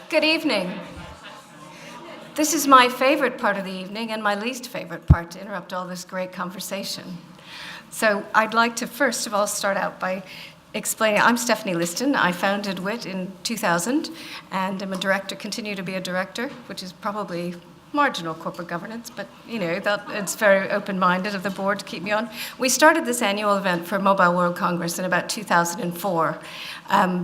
Good evening. This is my favorite part of the evening and my least favorite part to interrupt all this great conversation. So I'd like to first of all start out by explaining. I'm Stephanie Liston. I founded WiTT in 2000 and am a director, continue to be a director, which is probably marginal corporate governance, but that it's very open-minded of the board to keep me on. We started this annual event for Mobile World Congress in about 2004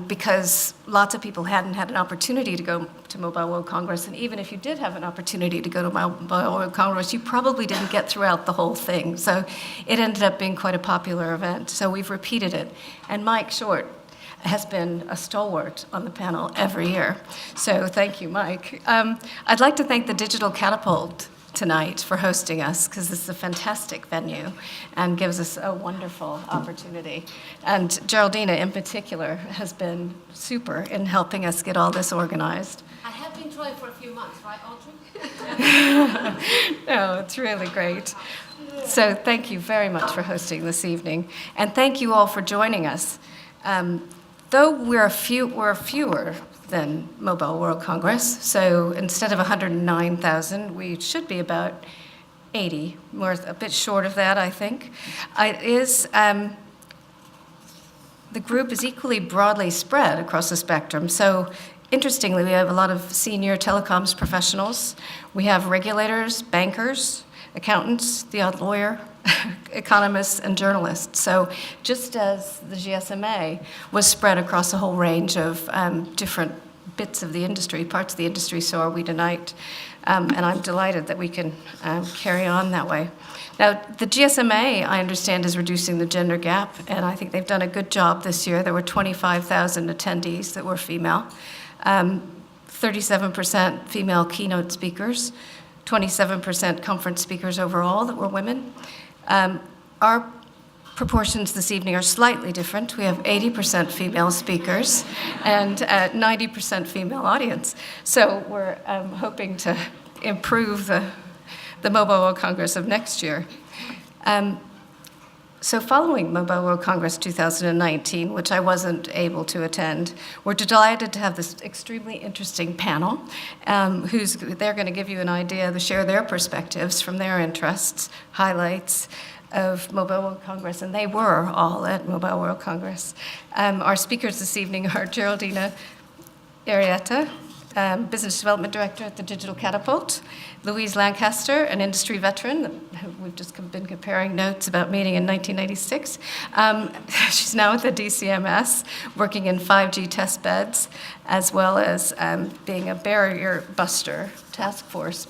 because lots of people hadn't had an opportunity to go to Mobile World Congress, and even if you did have an opportunity to go to Mobile World Congress, you probably didn't get throughout the whole thing. So it ended up being quite a popular event. So we've repeated it. And Mike Short has been a stalwart on the panel every year. So thank you, Mike. I'd like to thank the Digital Catapult tonight for hosting us, because this is a fantastic venue and gives us a wonderful opportunity. And Geraldina, in particular, has been super in helping us get all this organized. I have been trying for a few months, right, Audrey? No, it's really great. So thank you very much for hosting this evening. And thank you all for joining us. Though we're fewer than Mobile World Congress, so instead of 109,000, we should be about 80, a bit short of that, I think. The group is equally broadly spread across the spectrum. So interestingly, we have a lot of senior telecoms professionals. We have regulators, bankers, accountants, the odd lawyer, economists, and journalists. So just as the GSMA was spread across a whole range of different bits of the industry, parts of the industry, so are we tonight. And I'm delighted that we can carry on that way. Now, the GSMA, I understand, is reducing the gender gap, and I think they've done a good job this year. There were 25,000 attendees that were female, 37% female keynote speakers, 27% conference speakers overall that were women. Our proportions this evening are slightly different. We have 80% female speakers and 90% female audience. So we're hoping to improve the Mobile World Congress of next year. So following Mobile World Congress 2019, which I wasn't able to attend, we're delighted to have this extremely interesting panel they're going to give you an idea, to share their perspectives from their interests, highlights of Mobile World Congress, and they were all at Mobile World Congress. Our speakers this evening are Geraldina, Iraheta, Business Development Director at the Digital Catapult, Louise, Lancaster, an industry veteran. We've just been comparing notes about meeting in 1996. She's now at the DCMS, working in 5G Testbeds, as well as being a barrier buster task force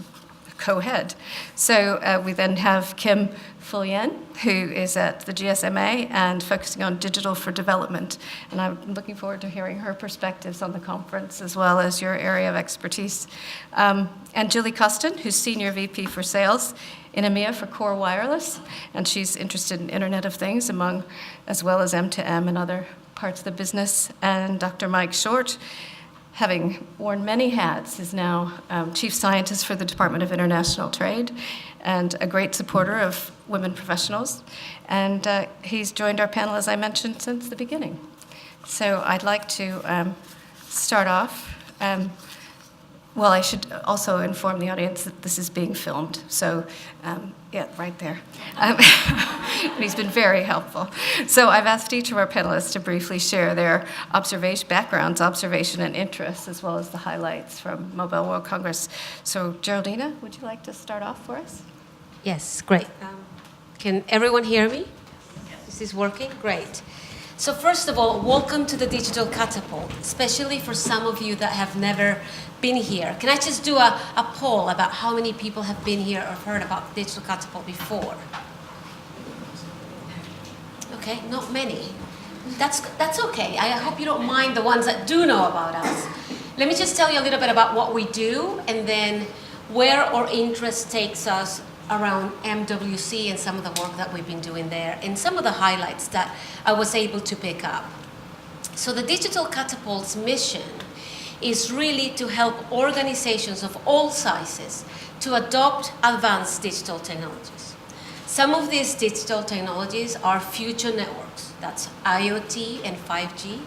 co-head. So we then have Kim Viljoen, who is at the GSMA and focusing on digital for development. And I'm looking forward to hearing her perspectives on the conference as well as your area of expertise. And Gilli, Coston, who's Senior VP for Sales in EMEA for Core Wireless, and she's interested in Internet of Things as well as M2M and other parts of the business. And Dr. Mike Short, having worn many hats, is now Chief Scientist for the Department of International Trade and a great supporter of women professionals. And he's joined our panel, as I mentioned, since the beginning. So I'd like to start off. Well, I should also inform the audience that this is being filmed. So, yeah, right there. He's been very helpful. So I've asked each of our panelists to briefly share their backgrounds, observation, and interests, as well as the highlights from Mobile World Congress. So, Geraldina, would you like to start off for us? Yes, great. Can everyone hear me? This is working? Great. So first of all, welcome to the Digital Catapult, especially for some of you that have never been here. Can I just do a poll about how many people have been here or heard about Digital Catapult before? Okay, not many. That's okay. I hope you don't mind the ones that do know about us. Let me just tell you a little bit about what we do and then where our interest takes us around MWC and some of the work that we've been doing there and some of the highlights that I was able to pick up. So the Digital Catapult's mission is really to help organizations of all sizes to adopt advanced digital technologies. Some of these digital technologies are future networks. That's IoT and 5G.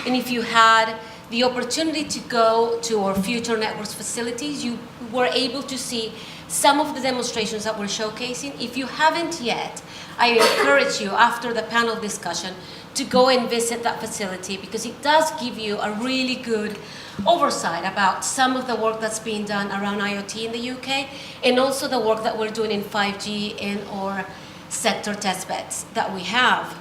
And if you had the opportunity to go to our future networks facilities, you were able to see some of the demonstrations that we're showcasing. If you haven't yet, I encourage you after the panel discussion to go and visit that facility, because it does give you a really good oversight about some of the work that's being done around IoT in the UK, and also the work that we're doing in 5G in our sector test beds that we have.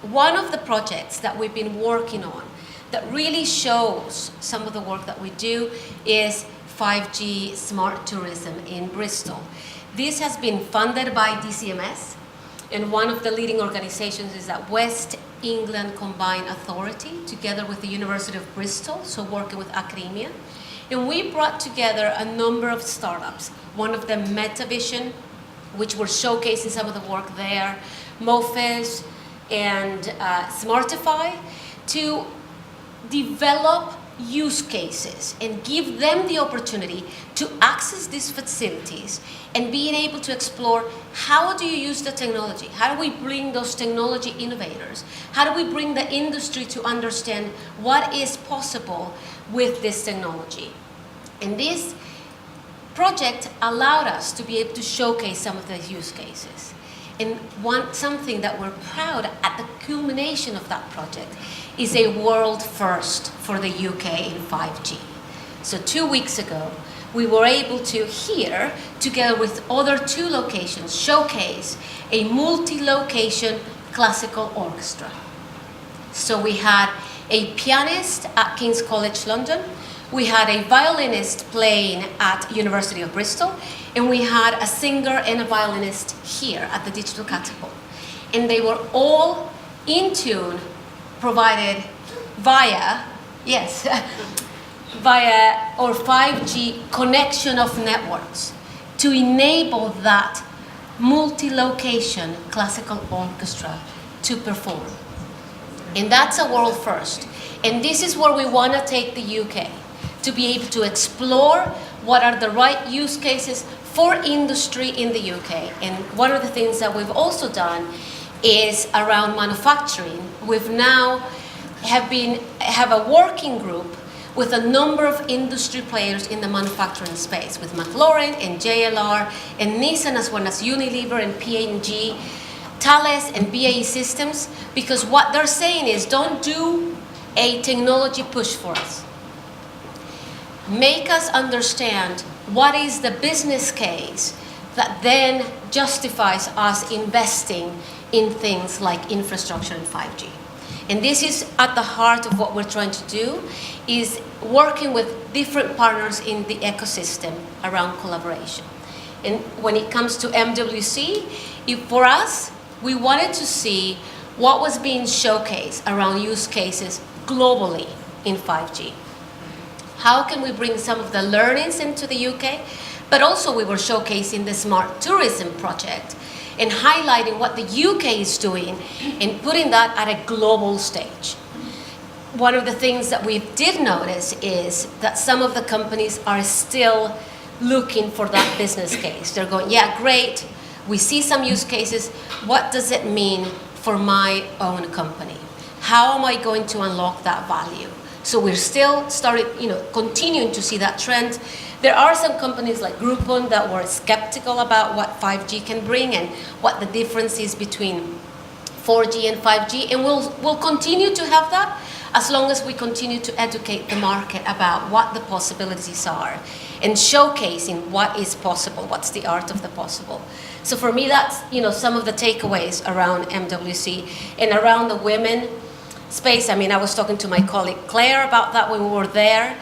One of the projects that we've been working on that really shows some of the work that we do is 5G smart tourism in Bristol. This has been funded by DCMS, and one of the leading organizations is that West England Combined Authority, together with the University of Bristol, so working with academia. And we brought together a number of startups, one of them MetaVision, which we're showcasing some of the work there, Mofis, and Smartify, to develop use cases and give them the opportunity to access these facilities and being able to explore how do you use the technology? How do we bring those technology innovators? How do we bring the industry to understand what is possible with this technology? And this project allowed us to be able to showcase some of the use cases. And something that we're proud at the culmination of that project is a world first for the UK in 5G. So 2 weeks ago, we were able to here, together with other 2 locations, showcase a multi-location classical orchestra. So we had a pianist at King's College London, we had a violinist playing at University of Bristol, and we had a singer and a violinist here at the Digital Catapult. And they were all in tune, provided via our 5G connection of networks to enable that multi-location classical orchestra to perform. And that's a world first. And this is where we want to take the UK, to be able to explore what are the right use cases for industry in the UK. And one of the things that we've also done is around manufacturing. We've now have a working group with a number of industry players in the manufacturing space, with McLaren and JLR and Nissan, as well as Unilever and P&G, Thales and BAE Systems, because what they're saying is don't do a technology push for us. Make us understand what is the business case that then justifies us investing in things like infrastructure and 5G. And this is at the heart of what we're trying to do, is working with different partners in the ecosystem around collaboration. And when it comes to MWC, for us, we wanted to see what was being showcased around use cases globally in 5G. How can we bring some of the learnings into the UK? But also we were showcasing the smart tourism project and highlighting what the UK is doing and putting that at a global stage. One of the things that we did notice is that some of the companies are still looking for that business case. They're going, yeah, great, we see some use cases, what does it mean for my own company? How am I going to unlock that value? So we're still continuing to see that trend. There are some companies like Groupon that were skeptical about what 5G can bring and what the difference is between 4G and 5G, and we'll continue to have that as long as we continue to educate the market about what the possibilities are and showcasing what is possible, what's the art of the possible. So for me, that's some of the takeaways around MWC and around the women space. I mean, I was talking to my colleague Claire about that when we were there.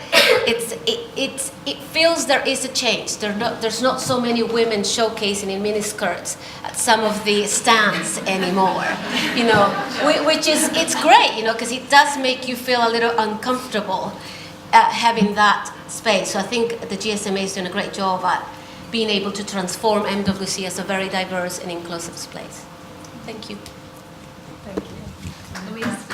It feels there is a change. There's not so many women showcasing in miniskirts at some of the stands anymore, which is, it's great, because it does make you feel a little uncomfortable having that space. So I think the GSMA is doing a great job at being able to transform MWC as a very diverse and inclusive space. Thank you. Thank you. Louise.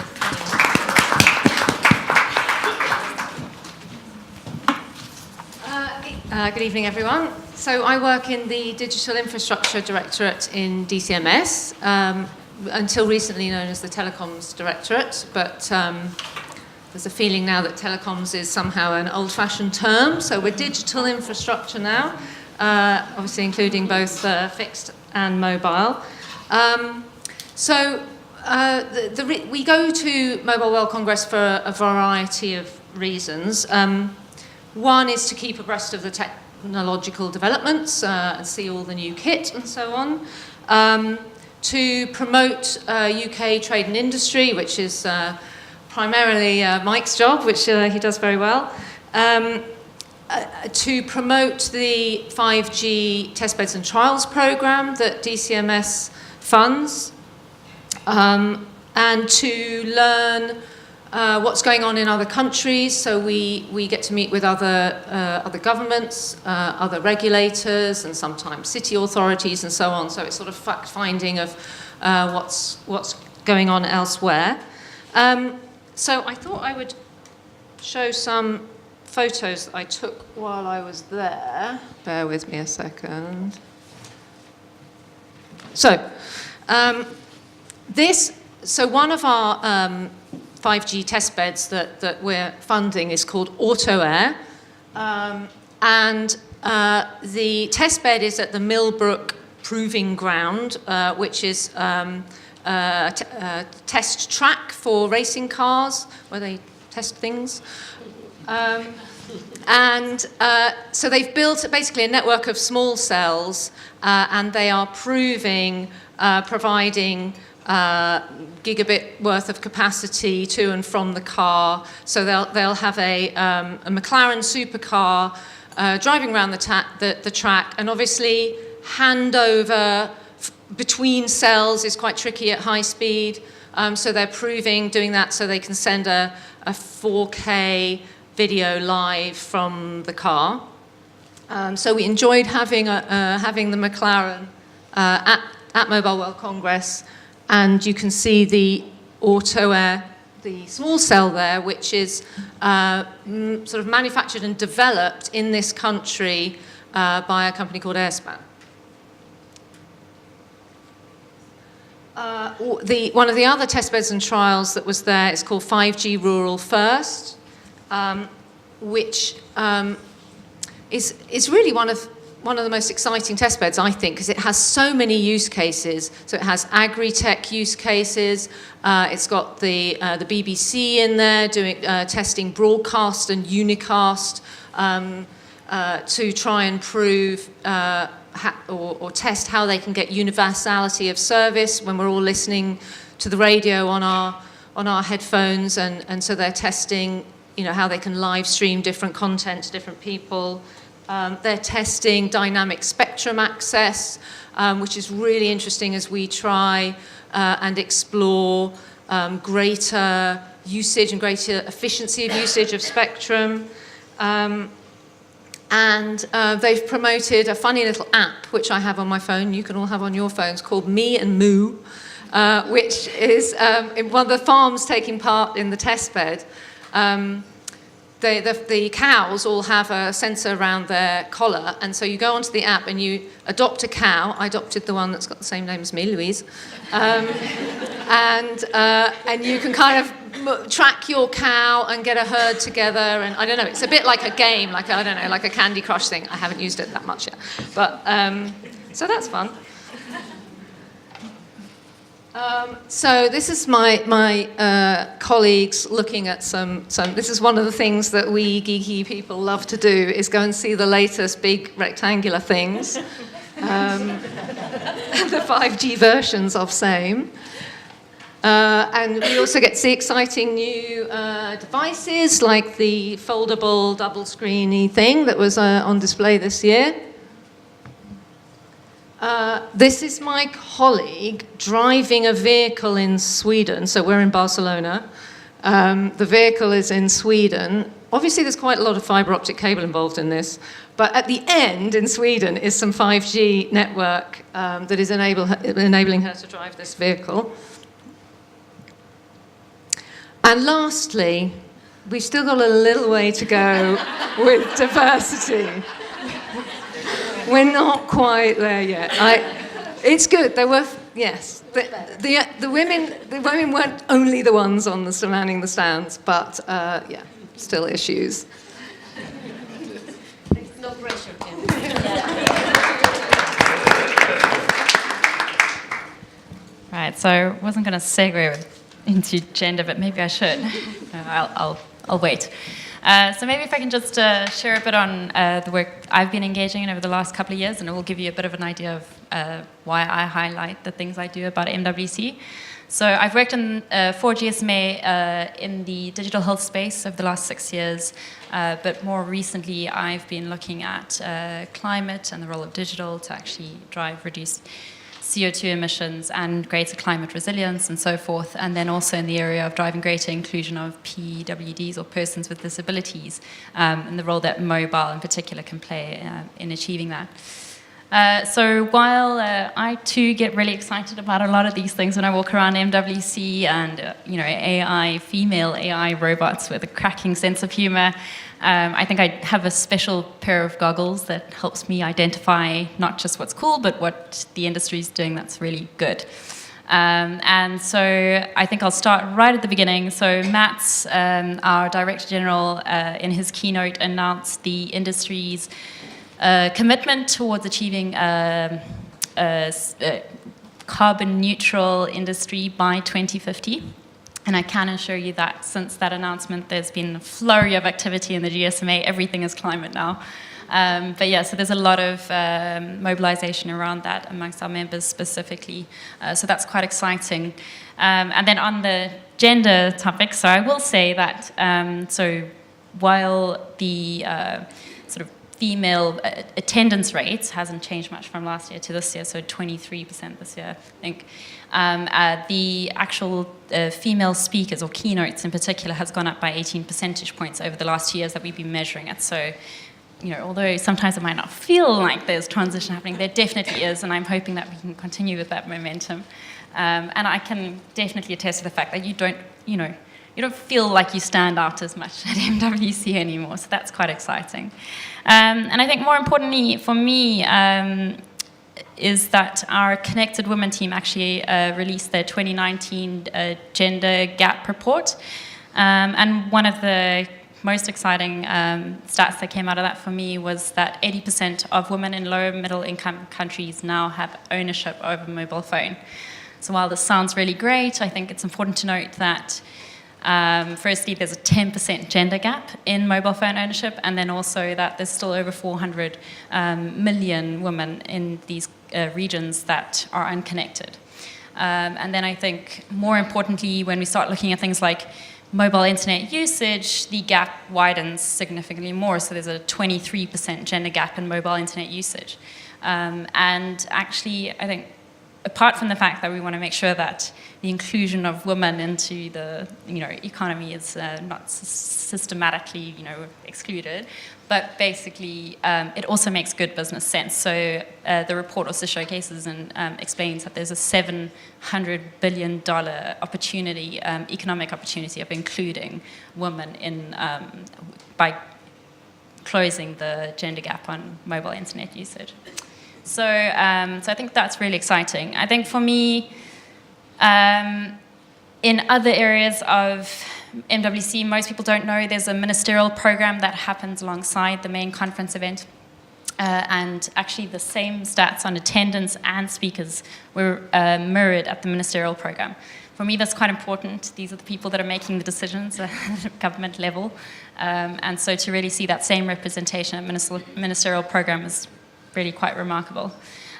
Good evening, everyone. So I work in the Digital Infrastructure Directorate in DCMS, until recently known as the Telecoms Directorate, but there's a feeling now that telecoms is somehow an old-fashioned term, so we're digital infrastructure now, obviously including both fixed and mobile. We go to Mobile World Congress for a variety of reasons. One is to keep abreast of the technological developments and see all the new kit and so on. To promote UK trade and industry, which is primarily Mike's job, which he does very well. To promote the 5G Testbeds and Trials program that DCMS funds. And to learn what's going on in other countries, so we get to meet with other governments, other regulators, and sometimes city authorities and so on. So it's sort of fact-finding of what's going on elsewhere. So I thought I would show some photos that I took while I was there. Bear with me a second. So one of our 5G testbeds that we're funding is called Auto Air, and the testbed is at the Millbrook Proving Ground, which is a test track for racing cars where they test things. So they've built basically a network of small cells, and they are proving, providing gigabit worth of capacity to and from the car. So they'll have a McLaren supercar driving around the track, and obviously handover between cells is quite tricky at high speed. So they're proving doing that so they can send a 4K video live from the car. So we enjoyed having the McLaren at Mobile World Congress, and you can see the Auto Air, the small cell there, which is sort of manufactured and developed in this country by a company called Airspan. One of the other testbeds and trials that was there is called 5G Rural First, which is really one of the most exciting testbeds, I think, because it has so many use cases. So it has agri-tech use cases. It's got the BBC in there doing testing broadcast and unicast to try and prove or test how they can get universality of service when we're all listening to the radio on our headphones, and so they're testing, how they can live stream different content to different people. They're testing dynamic spectrum access, which is really interesting as we try and explore greater usage and greater efficiency of usage of spectrum. And they've promoted a funny little app, which I have on my phone, you can all have on your phones, called Me and Moo, which is in one of the farms taking part in the testbed. The cows all have a sensor around their collar, and so you go onto the app and you adopt a cow. I adopted the one that's got the same name as me, Louise. And you can kind of track your cow and get a herd together, and I don't know, it's a bit like a game, like a Candy Crush thing. I haven't used it that much yet, but so that's fun. So this is my colleagues looking at some. This is one of the things that we geeky people love to do, is go and see the latest big rectangular things, the 5G versions of same. And we also get to see exciting new devices like the foldable double screeny thing that was on display this year. This is my colleague driving a vehicle in Sweden. So we're in Barcelona. The vehicle is in Sweden. Obviously, there's quite a lot of fiber optic cable involved in this. But at the end, in Sweden, is some 5G network that is enabling her to drive this vehicle. And lastly, we've still got a little way to go with diversity. We're not quite there yet. It's good. There were Yes, the women weren't only the ones on the surrounding the stands, but yeah, still issues. No pressure, Ken. Right, so I wasn't going to segue into gender, but maybe I should. I'll wait. So maybe if I can just share a bit on the work I've been engaging in over the last couple of years, and it will give you a bit of an idea of why I highlight the things I do about MWC. So I've worked for GSMA in the digital health space over the last 6 years, but more recently I've been looking at climate and the role of digital to actually reduce CO2 emissions and greater climate resilience and so forth, and then also in the area of driving greater inclusion of PWDs or persons with disabilities, and the role that mobile in particular can play in achieving that. So while I too get really excited about a lot of these things when I walk around MWC and female AI robots with a cracking sense of humor, I think I have a special pair of goggles that helps me identify not just what's cool, but what the industry is doing that's really good. And so I think I'll start right at the beginning. So Mats, our Director General, in his keynote announced the industry's commitment towards achieving a carbon neutral industry by 2050. And I can assure you that since that announcement, there's been a flurry of activity in the GSMA. Everything is climate now. But yeah, so there's a lot of mobilization around that amongst our members specifically. So that's quite exciting. And then on the gender topic, so I will say that, so while the sort of female attendance rates hasn't changed much from last year to this year, so 23% this year, I think. The actual female speakers or keynotes in particular has gone up by 18 percentage points over the last 2 years that we've been measuring it. So, although sometimes it might not feel like there's transition happening, there definitely is, and I'm hoping that we can continue with that momentum. And I can definitely attest to the fact that you don't feel like you stand out as much at MWC anymore, so that's quite exciting. And I think more importantly for me is that our Connected Women team actually released their 2019 Gender Gap Report. And one of the most exciting stats that came out of that for me was that 80% of women in low middle income countries now have ownership over a mobile phone. So while this sounds really great, I think it's important to note that firstly, there's a 10% gender gap in mobile phone ownership, and then also that there's still over 400 million women in these regions that are unconnected. And then I think more importantly, when we start looking at things like mobile internet usage, the gap widens significantly more. So there's a 23% gender gap in mobile internet usage. And actually, I think apart from the fact that we want to make sure that the inclusion of women into the economy is not systematically excluded, but basically it also makes good business sense. So the report also showcases and explains that there's a $700 billion opportunity, economic opportunity of including women in by closing the gender gap on mobile internet usage. So I think that's really exciting. I think for me, in other areas of MWC, most people don't know there's a ministerial program that happens alongside the main conference event. And actually the same stats on attendance and speakers were mirrored at the ministerial program. For me, that's quite important. These are the people that are making the decisions at government level. And so to really see that same representation at ministerial program is really quite remarkable.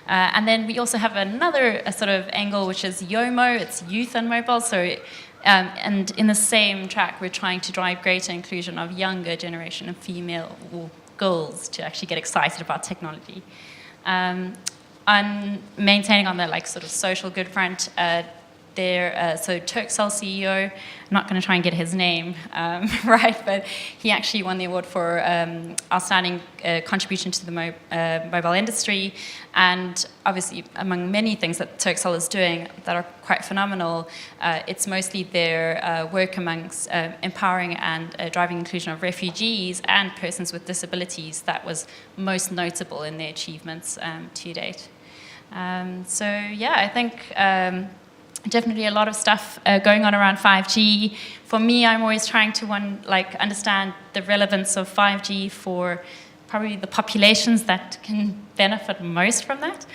And then we also have another sort of angle, which is YOMO, it's youth and mobile. So, and in the same track, we're trying to drive greater inclusion of younger generation of female or girls to actually get excited about technology. And maintaining on the sort of social good front, so Turkcell CEO, I'm not going to try and get his name right, but he actually won the award for outstanding contribution to the mobile industry. And obviously, among many things that Turkcell is doing that are quite phenomenal, it's mostly their work amongst empowering and driving inclusion of refugees and persons with disabilities that was most notable in their achievements to date. So yeah, I think definitely a lot of stuff going on around 5G. For me, I'm always trying to understand the relevance of 5G for probably the populations that can benefit most from that.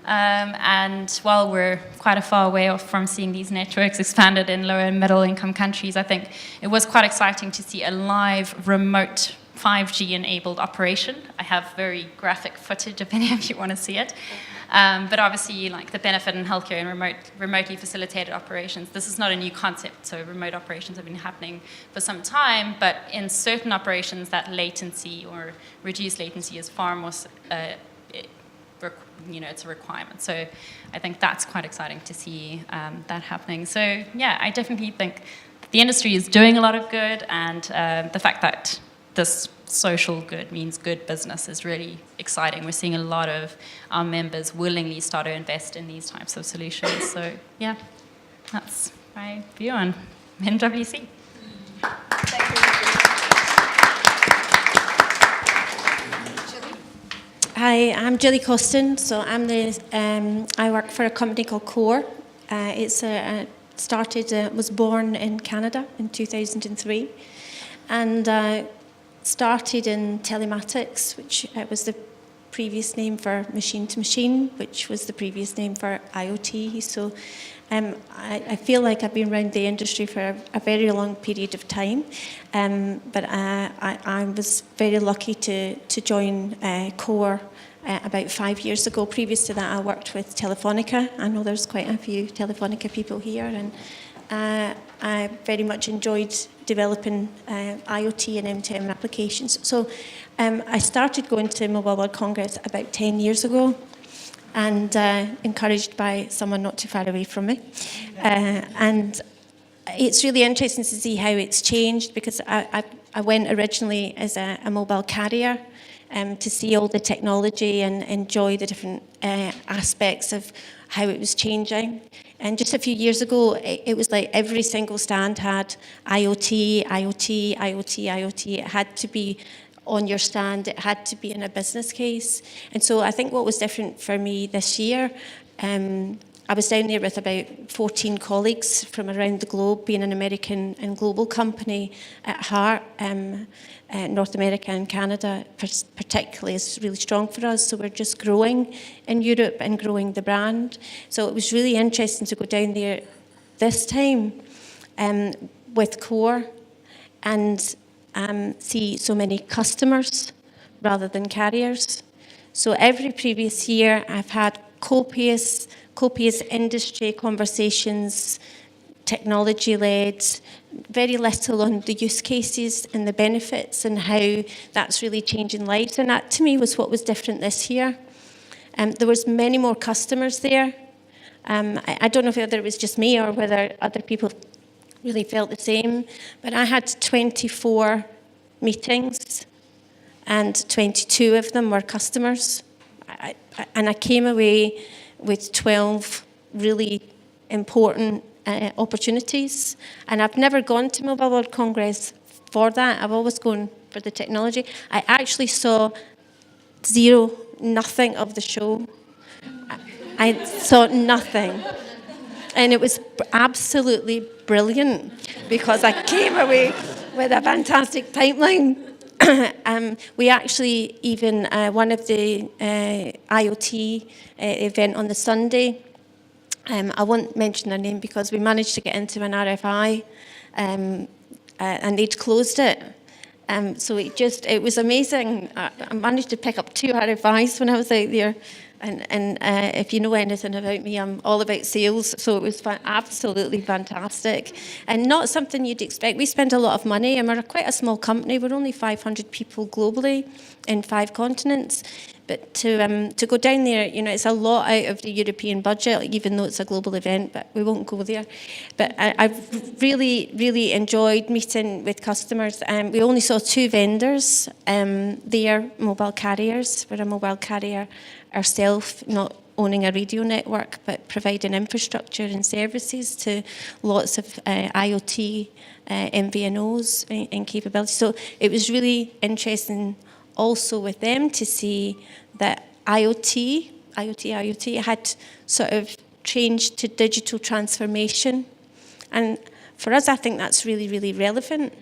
And while we're quite a far way off from seeing these networks expanded in lower and middle income countries, I think it was quite exciting to see a live remote 5G enabled operation. I have very graphic footage if any of you want to see it. But obviously, like the benefit in healthcare and remotely facilitated operations, this is not a new concept. So remote operations have been happening for some time, but in certain operations, that latency or reduced latency is far more, it's a requirement. So I think that's quite exciting to see that happening. So yeah, I definitely think the industry is doing a lot of good, and the fact that this social good means good business is really exciting. We're seeing a lot of our members willingly start to invest in these types of solutions. So yeah, that's my view on NWC. Thank you. Hi, I'm Gilli Coston. So I work for a company called Core. Was born in Canada in 2003, and started in telematics, which was the previous name for machine-to-machine, which was the previous name for IoT. So I feel like I've been around the industry for a very long period of time, but I was very lucky to join Core about 5 years ago. Previous to that, I worked with Telefonica. I know there's quite a few Telefonica people here, and I very much enjoyed developing IoT and M2M applications. So I started going to Mobile World Congress about 10 years ago, and encouraged by someone not too far away from me. And it's really interesting to see how it's changed, because I went originally as a mobile carrier to see all the technology and enjoy the different aspects of how it was changing. And just a few years ago, it was like every single stand had IoT, IoT, IoT, IoT. It had to be on your stand. It had to be in a business case. And so I think what was different for me this year, I was down there with about 14 colleagues from around the globe, being an American and global company at heart. North America and Canada particularly is really strong for us, so we're just growing in Europe and growing the brand. So it was really interesting to go down there this time with Core and see so many customers rather than carriers. So every previous year I've had copious industry conversations, technology-led, very little on the use cases and the benefits and how that's really changing lives. And that, to me, was what was different this year. There was many more customers there. I don't know whether it was just me or whether other people really felt the same, but I had 24 meetings, and 22 of them were customers. And I came away with 12 really important opportunities. And I've never gone to Mobile World Congress for that. I've always gone for the technology. I actually saw nothing of the show. I saw nothing. And it was absolutely brilliant, because I came away with a fantastic pipeline. We actually, even one of the IoT event on the Sunday, I won't mention their name because we managed to get into an RFI, and they'd closed it. So it was amazing. I managed to pick up 2 RFIs when I was out there. And if you know anything about me, I'm all about sales, so it was absolutely fantastic. And not something you'd expect. We spend a lot of money, and we're quite a small company. We're only 500 people globally in 5 continents. But to go down there, it's a lot out of the European budget, even though it's a global event, but we won't go there. But I've really, really enjoyed meeting with customers. We only saw 2 vendors there, mobile carriers. We're a mobile carrier ourselves, not owning a radio network, but providing infrastructure and services to lots of IoT MVNOs and capabilities. So it was really interesting also with them to see that IoT IoT had sort of changed to digital transformation. And for us, I think that's really, really relevant.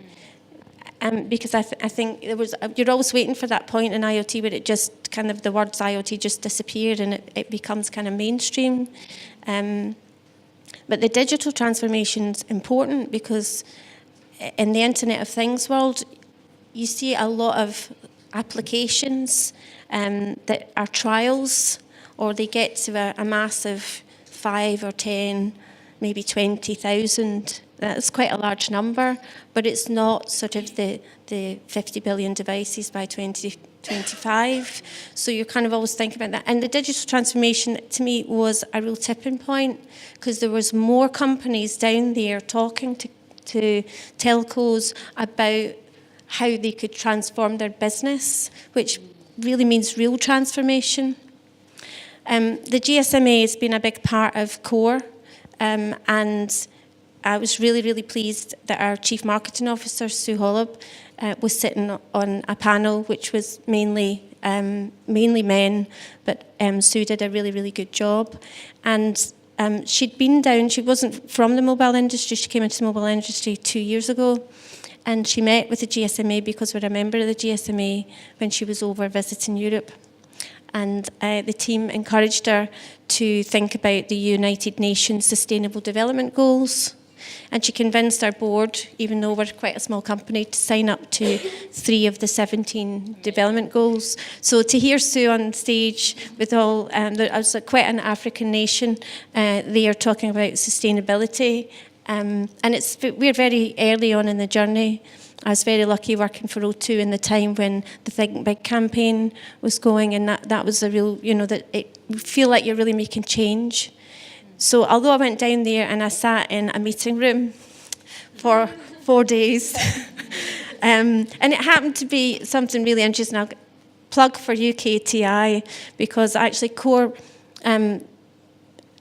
Because I think you're always waiting for that point in IoT where it just kind of, the words IoT just disappear and it becomes kind of mainstream. But the digital transformation's important because in the Internet of Things world, you see a lot of applications that are trials, or they get to a massive 5 or 10, maybe 20,000. That's quite a large number, but it's not sort of the 50 billion devices by 2025. So you're kind of always thinking about that. And the digital transformation, to me, was a real tipping point because there was more companies down there talking to telcos about how they could transform their business, which really means real transformation. The GSMA has been a big part of CORE, and I was really, really pleased that our Chief Marketing Officer, Sue Hollop, was sitting on a panel which was mainly men, but Sue did a really, really good job. And she'd been down, she wasn't from the mobile industry, she came into the mobile industry 2 years ago, and she met with the GSMA because we're a member of the GSMA when she was over visiting Europe. And the team encouraged her to think about the United Nations Sustainable Development Goals. And she convinced our board, even though we're quite a small company, to sign up to 3 of the 17 development goals. So to hear Sue on stage with all, it was quite an African nation, they are talking about sustainability. And we're very early on in the journey. I was very lucky working for O2 in the time when the Think Big campaign was going, and that was a real, that you feel like you're really making change. So although I went down there and I sat in a meeting room for 4 days, and it happened to be something really interesting. I'll plug for UKTI, because actually CORE,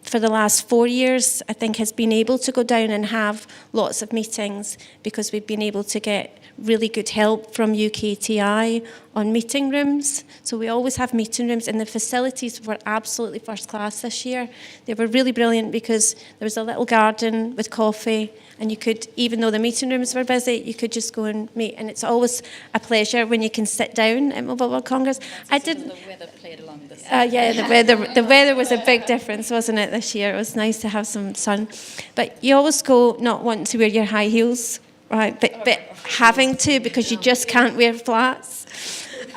for the last 4 years, I think, has been able to go down and have lots of meetings because we've been able to get really good help from UKTI on meeting rooms. So we always have meeting rooms, and the facilities were absolutely first class this year. They were really brilliant because there was a little garden with coffee, and you could, even though the meeting rooms were busy, you could just go and meet. And it's always a pleasure when you can sit down at Mobile World Congress. The weather played along this. Yeah, the weather was a big difference, wasn't it, this year? It was nice to have some sun. But you always go not wanting to wear your high heels, right? But having to, because you just can't wear flats.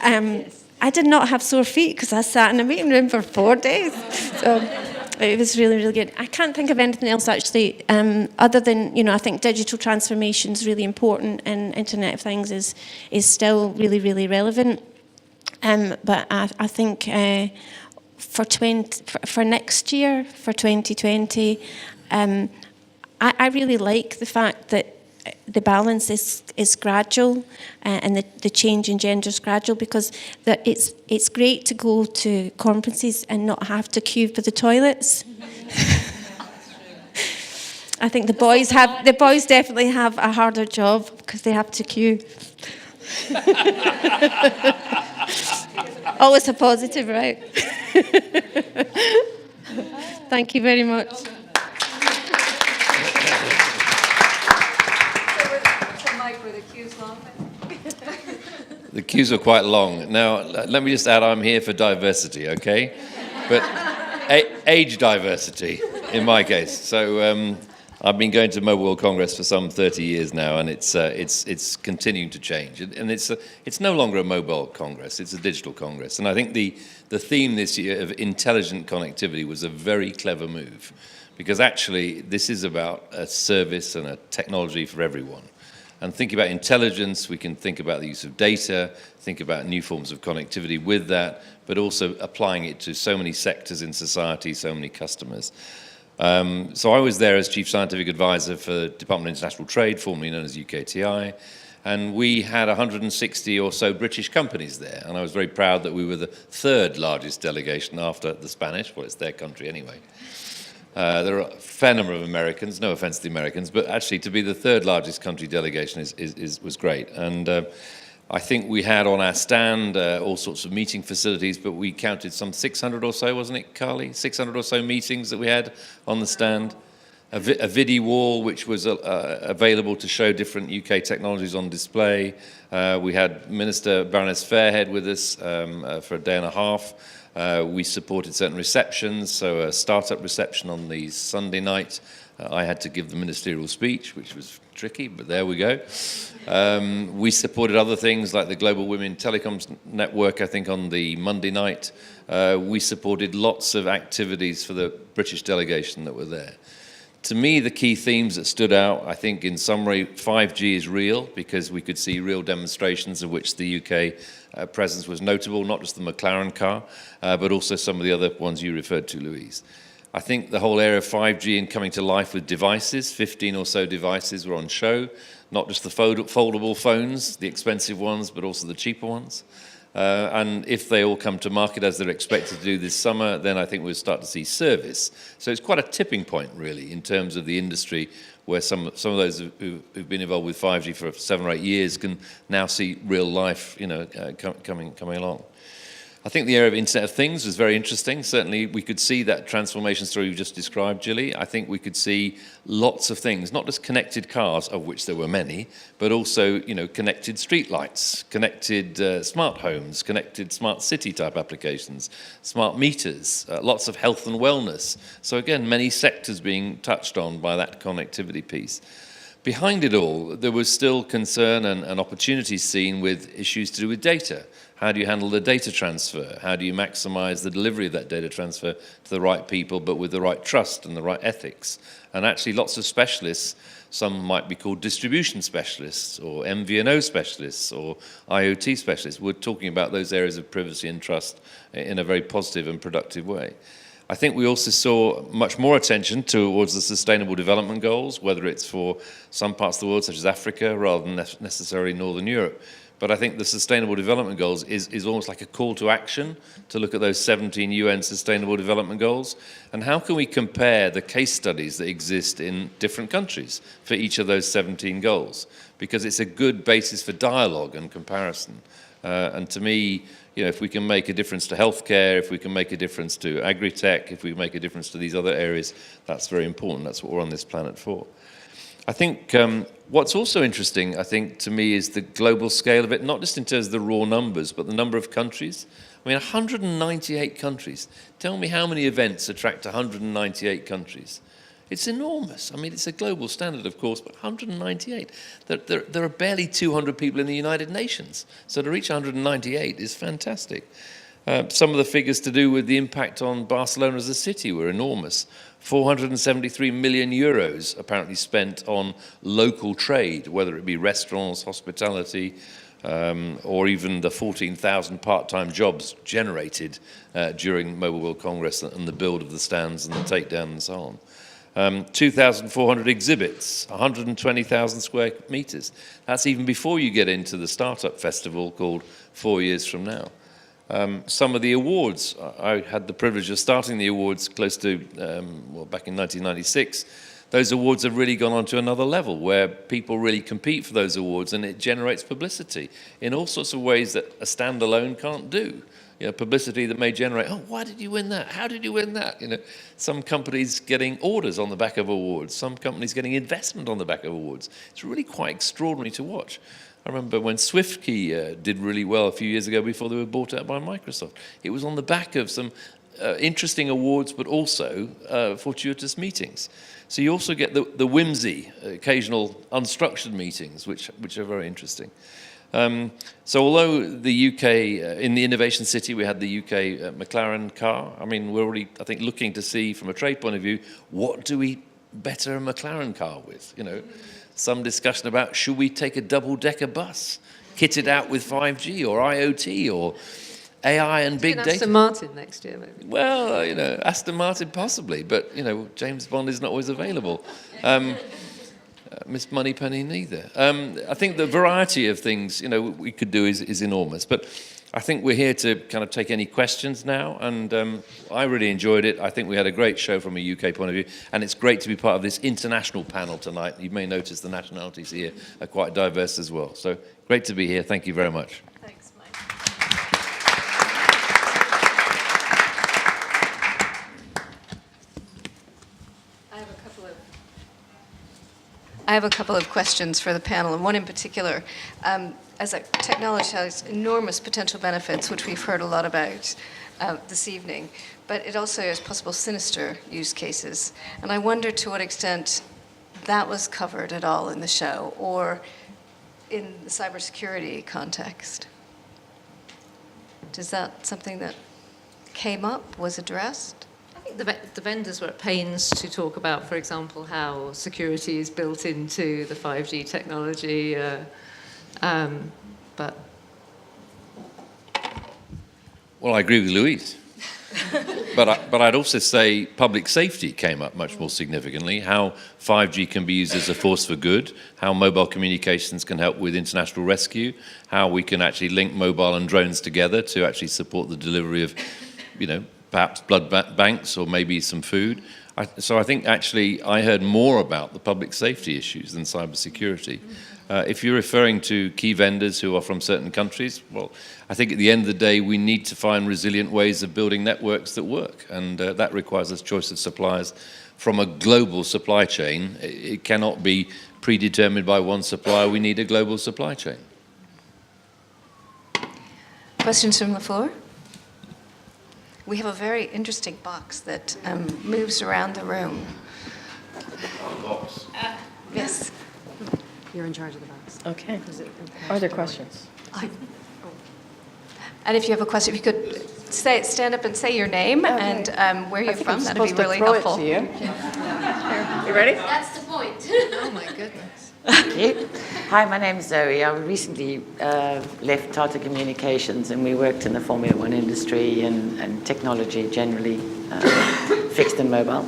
I did not have sore feet because I sat in a meeting room for 4 days. So it was really, really good. I can't think of anything else, actually, other than, I think digital transformation is really important, and Internet of Things is still really, really relevant. But I think for next year, for 2020, I really like the fact that the balance is gradual, and the change in gender is gradual, because it's great to go to conferences and not have to queue for the toilets. I think the boys definitely have a harder job because they have to queue. Always a positive, right? Thank you very much. The queues are quite long. Now, let me just add, I'm here for diversity, okay? But age diversity, in my case. So I've been going to Mobile World Congress for some 30 years now, and it's continuing to change. And it's no longer a mobile congress, it's a digital congress. And I think the theme this year of intelligent connectivity was a very clever move, because actually this is about a service and a technology for everyone. And thinking about intelligence, we can think about the use of data, think about new forms of connectivity with that, but also applying it to so many sectors in society, so many customers. So I was there as Chief Scientific Advisor for the Department of International Trade, formerly known as UKTI, and we had 160 or so British companies there, and I was very proud that we were the 3rd largest delegation after the Spanish. Well, it's their country anyway. There are a fair number of Americans, no offense to the Americans, but actually to be the 3rd largest country delegation was great. And I think we had on our stand all sorts of meeting facilities, but we counted some 600 or so, wasn't it, Carly? 600 or so meetings that we had on the stand. A video wall which was available to show different UK technologies on display. We had Minister Baroness Fairhead with us for a day and a half. We supported certain receptions, so a startup reception on the Sunday night. I had to give the ministerial speech, which was tricky, but there we go. We supported other things like the Global Women Telecoms Network, I think, on the Monday night. We supported lots of activities for the British delegation that were there. To me, the key themes that stood out, I think in summary, 5G is real because we could see real demonstrations of which the UK presence was notable, not just the McLaren car, but also some of the other ones you referred to, Louise. I think the whole area of 5G and coming to life with devices, 15 or so devices were on show, not just the foldable phones, the expensive ones, but also the cheaper ones. And if they all come to market as they're expected to do this summer, then I think we'll start to see service. So it's quite a tipping point, really, in terms of the industry, where some of those who've been involved with 5G for 7 or 8 years can now see real life, coming along. I think the area of Internet of Things was very interesting. Certainly, we could see that transformation story you just described, Gilli. I think we could see lots of things, not just connected cars, of which there were many, but also, connected streetlights, connected smart homes, connected smart city type applications, smart meters, lots of health and wellness. So again, many sectors being touched on by that connectivity piece. Behind it all, there was still concern and opportunities seen with issues to do with data. How do you handle the data transfer? How do you maximize the delivery of that data transfer to the right people, but with the right trust and the right ethics? And actually lots of specialists, some might be called distribution specialists or MVNO specialists or IoT specialists, were talking about those areas of privacy and trust in a very positive and productive way. I think we also saw much more attention towards the Sustainable Development Goals, whether it's for some parts of the world, such as Africa, rather than necessarily Northern Europe. But I think the Sustainable Development Goals is almost like a call to action to look at those 17 UN Sustainable Development Goals, and how can we compare the case studies that exist in different countries for each of those 17 goals, because it's a good basis for dialogue and comparison. And to me, if we can make a difference to healthcare, if we can make a difference to agri-tech, if we make a difference to these other areas, that's very important. That's what we're on this planet for. I think what's also interesting, I think, to me, is the global scale of it, not just in terms of the raw numbers, but the number of countries. I mean, 198 countries. Tell me how many events attract 198 countries. It's enormous. I mean, it's a global standard, of course, but 198. There are barely 200 people in the United Nations. So to reach 198 is fantastic. Some of the figures to do with the impact on Barcelona as a city were enormous. 473 million euros apparently spent on local trade, whether it be restaurants, hospitality, or even the 14,000 part-time jobs generated during Mobile World Congress and the build of the stands and the takedown and so on. 2,400 exhibits, 120,000 square meters. That's even before you get into the startup festival called 4 Years From Now. Some of the awards, I had the privilege of starting the awards close to, back in 1996. Those awards have really gone on to another level where people really compete for those awards, and it generates publicity in all sorts of ways that a standalone can't do. Publicity that may generate, why did you win that? How did you win that? Some companies getting orders on the back of awards, some companies getting investment on the back of awards. It's really quite extraordinary to watch. I remember when SwiftKey did really well a few years ago before they were bought out by Microsoft. It was on the back of some interesting awards, but also fortuitous meetings. So you also get the whimsy, occasional unstructured meetings, which are very interesting. So although the UK, in the Innovation City, we had the UK McLaren car, I mean, we're already, I think, looking to see from a trade point of view, what do we better a McLaren car with? Some discussion about, should we take a double-decker bus, kitted out with 5G or IoT or AI and big data? Aston Martin next year, maybe. Well, Aston Martin possibly, but, James Bond is not always available. Miss Moneypenny neither. I think the variety of things, we could do is enormous. But I think we're here to kind of take any questions now, and I really enjoyed it. I think we had a great show from a UK point of view, and it's great to be part of this international panel tonight. You may notice the nationalities here are quite diverse as well. So great to be here. Thank you very much. Thanks, Mike. I have a couple of questions for the panel, and one in particular. As a technology has enormous potential benefits, which we've heard a lot about this evening, but it also has possible sinister use cases. And I wonder to what extent that was covered at all in the show, or in the cybersecurity context. Is that something that came up, was addressed? I think the vendors were at pains to talk about, for example, how security is built into the 5G technology. But Well, I agree with Louise. but I'd also say public safety came up much more significantly, how 5G can be used as a force for good, how mobile communications can help with international rescue, how we can actually link mobile and drones together to actually support the delivery of, perhaps blood banks or maybe some food. So I think actually I heard more about the public safety issues than cybersecurity. If you're referring to key vendors who are from certain countries, well, I think at the end of the day, we need to find resilient ways of building networks that work, and that requires a choice of suppliers from a global supply chain. It cannot be predetermined by one supplier. We need a global supply chain. Questions from the floor? We have a very interesting box that moves around the room. Yes. You're in charge of the box. Okay. Are there questions? And if you have a question, if you could stand up and say your name and where you're from, that'd be really throw helpful. It to you. You ready? That's the point. oh my goodness. Thank you. Hi, my name's Zoe. I recently left Tata Communications, and we worked in the Formula One industry and technology generally, fixed and mobile.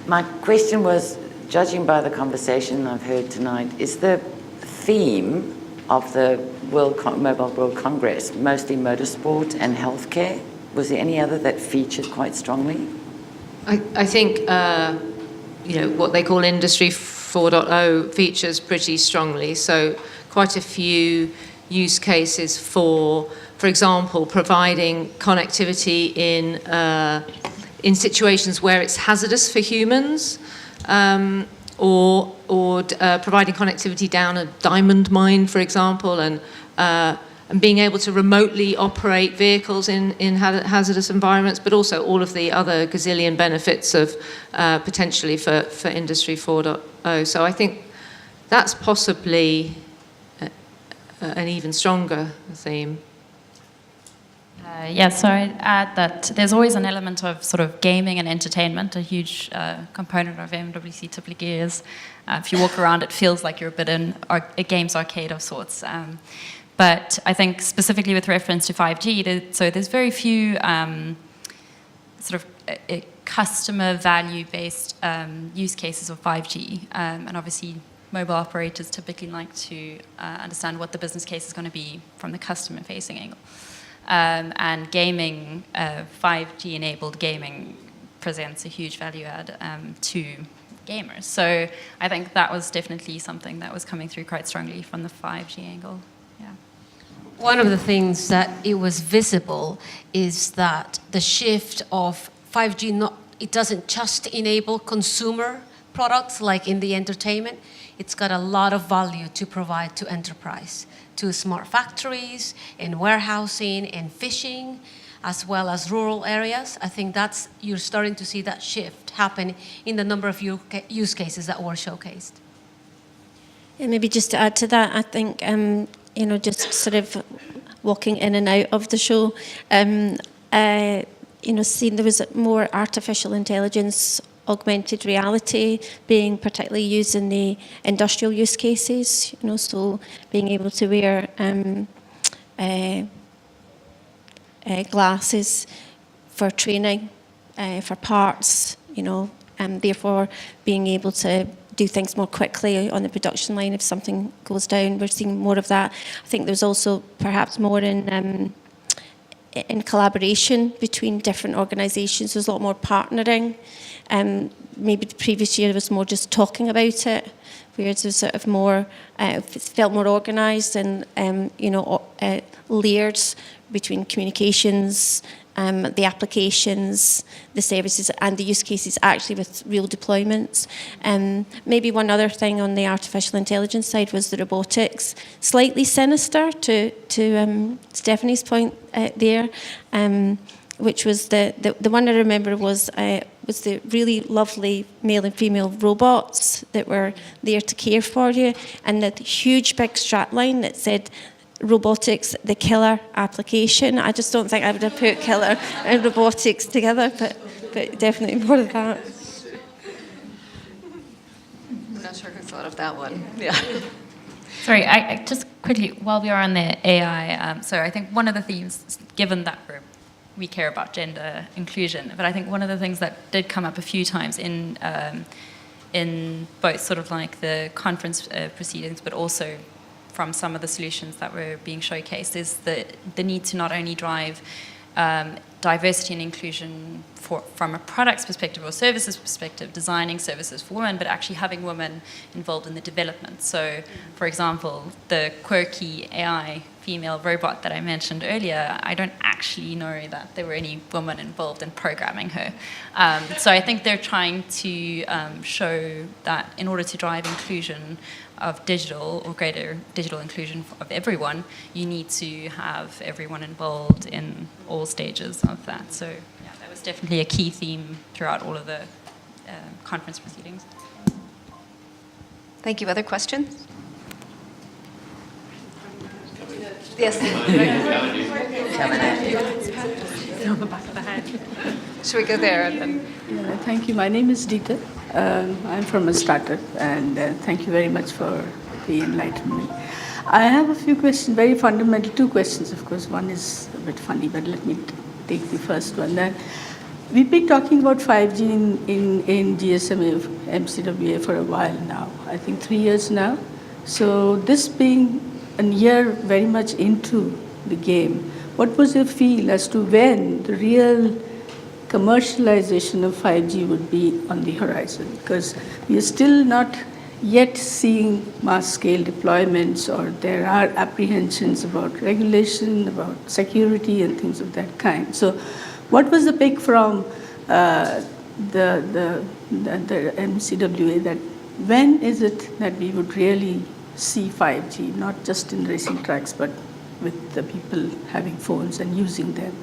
My question was, judging by the conversation I've heard tonight, is the theme of the Mobile World Congress mostly motorsport and healthcare? Was there any other that featured quite strongly? I think what they call Industry 4.0 features pretty strongly. So quite a few use cases for example, providing connectivity in situations where it's hazardous for humans. Or providing connectivity down a diamond mine, for example, and being able to remotely operate vehicles in hazardous environments, but also all of the other gazillion benefits of potentially for Industry 4.0. So I think that's possibly an even stronger theme. So I'd add that there's always an element of sort of gaming and entertainment. A huge component of MWC typically is, if you walk around, it feels like you're a bit in a games arcade of sorts. But I think specifically with reference to 5G, so there's very few sort of customer value-based use cases of 5G. And obviously, mobile operators typically like to understand what the business case is going to be from the customer-facing angle. And gaming, 5G-enabled gaming presents a huge value add to gamers. So I think that was definitely something that was coming through quite strongly from the 5G angle. Yeah. One of the things that it was visible is that the shift of 5G, it doesn't just enable consumer products like in the entertainment. It's got a lot of value to provide to enterprise, to smart factories, in warehousing, in fishing, as well as rural areas. I think you're starting to see that shift happen in the number of use cases that were showcased. And maybe just to add to that, I think, just sort of walking in and out of the show, seeing there was more artificial intelligence, augmented reality being particularly used in the industrial use cases, so being able to wear glasses for training, for parts, and therefore being able to do things more quickly on the production line if something goes down. We're seeing more of that. I think there's also perhaps more in in collaboration between different organisations. There's a lot more partnering. Maybe the previous year was more just talking about it, whereas there's sort of more, it felt more organised and, layered between communications, the applications, the services, and the use cases actually with real deployments. Maybe one other thing on the artificial intelligence side was the robotics. Slightly sinister to Stephanie's point there, which was the one I remember was the really lovely male and female robots that were there to care for you, and that huge big strapline that said, robotics, the killer application. I just don't think I would have put killer and robotics together, but definitely more of that. I'm not sure who thought of that one. Yeah. Sorry, I just quickly, while we are on the AI, so I think one of the themes, given that we care about gender inclusion, but I think one of the things that did come up a few times in both sort of like the conference proceedings, but also from some of the solutions that were being showcased, is the need to not only drive diversity and inclusion from a products perspective or services perspective, designing services for women, but actually having women involved in the development. So, for example, the quirky AI female robot that I mentioned earlier, I don't actually know that there were any women involved in programming her. So I think they're trying to show that in order to drive inclusion of digital or greater digital inclusion of everyone, you need to have everyone involved in all stages of that. So yeah, that was definitely a key theme throughout all of the conference proceedings. Thank you. Other questions? Yes. On the back of the head. Should we go there and then? Yeah, thank you. My name is Dita. I'm from a startup, and thank you very much for the enlightenment. I have a few questions, very fundamental, two questions, of course. One is a bit funny, but let me take the first one. That we've been talking about 5G in GSMA, MCWA for a while now, I think 3 years now. So this being a year very much into the game, what was your feel as to when the real commercialization of 5G would be on the horizon? Because we are still not yet seeing mass-scale deployments, or there are apprehensions about regulation, about security and things of that kind. So what was the pick from the MCWA that when is it that we would really see 5G, not just in racing tracks, but with the people having phones and using them?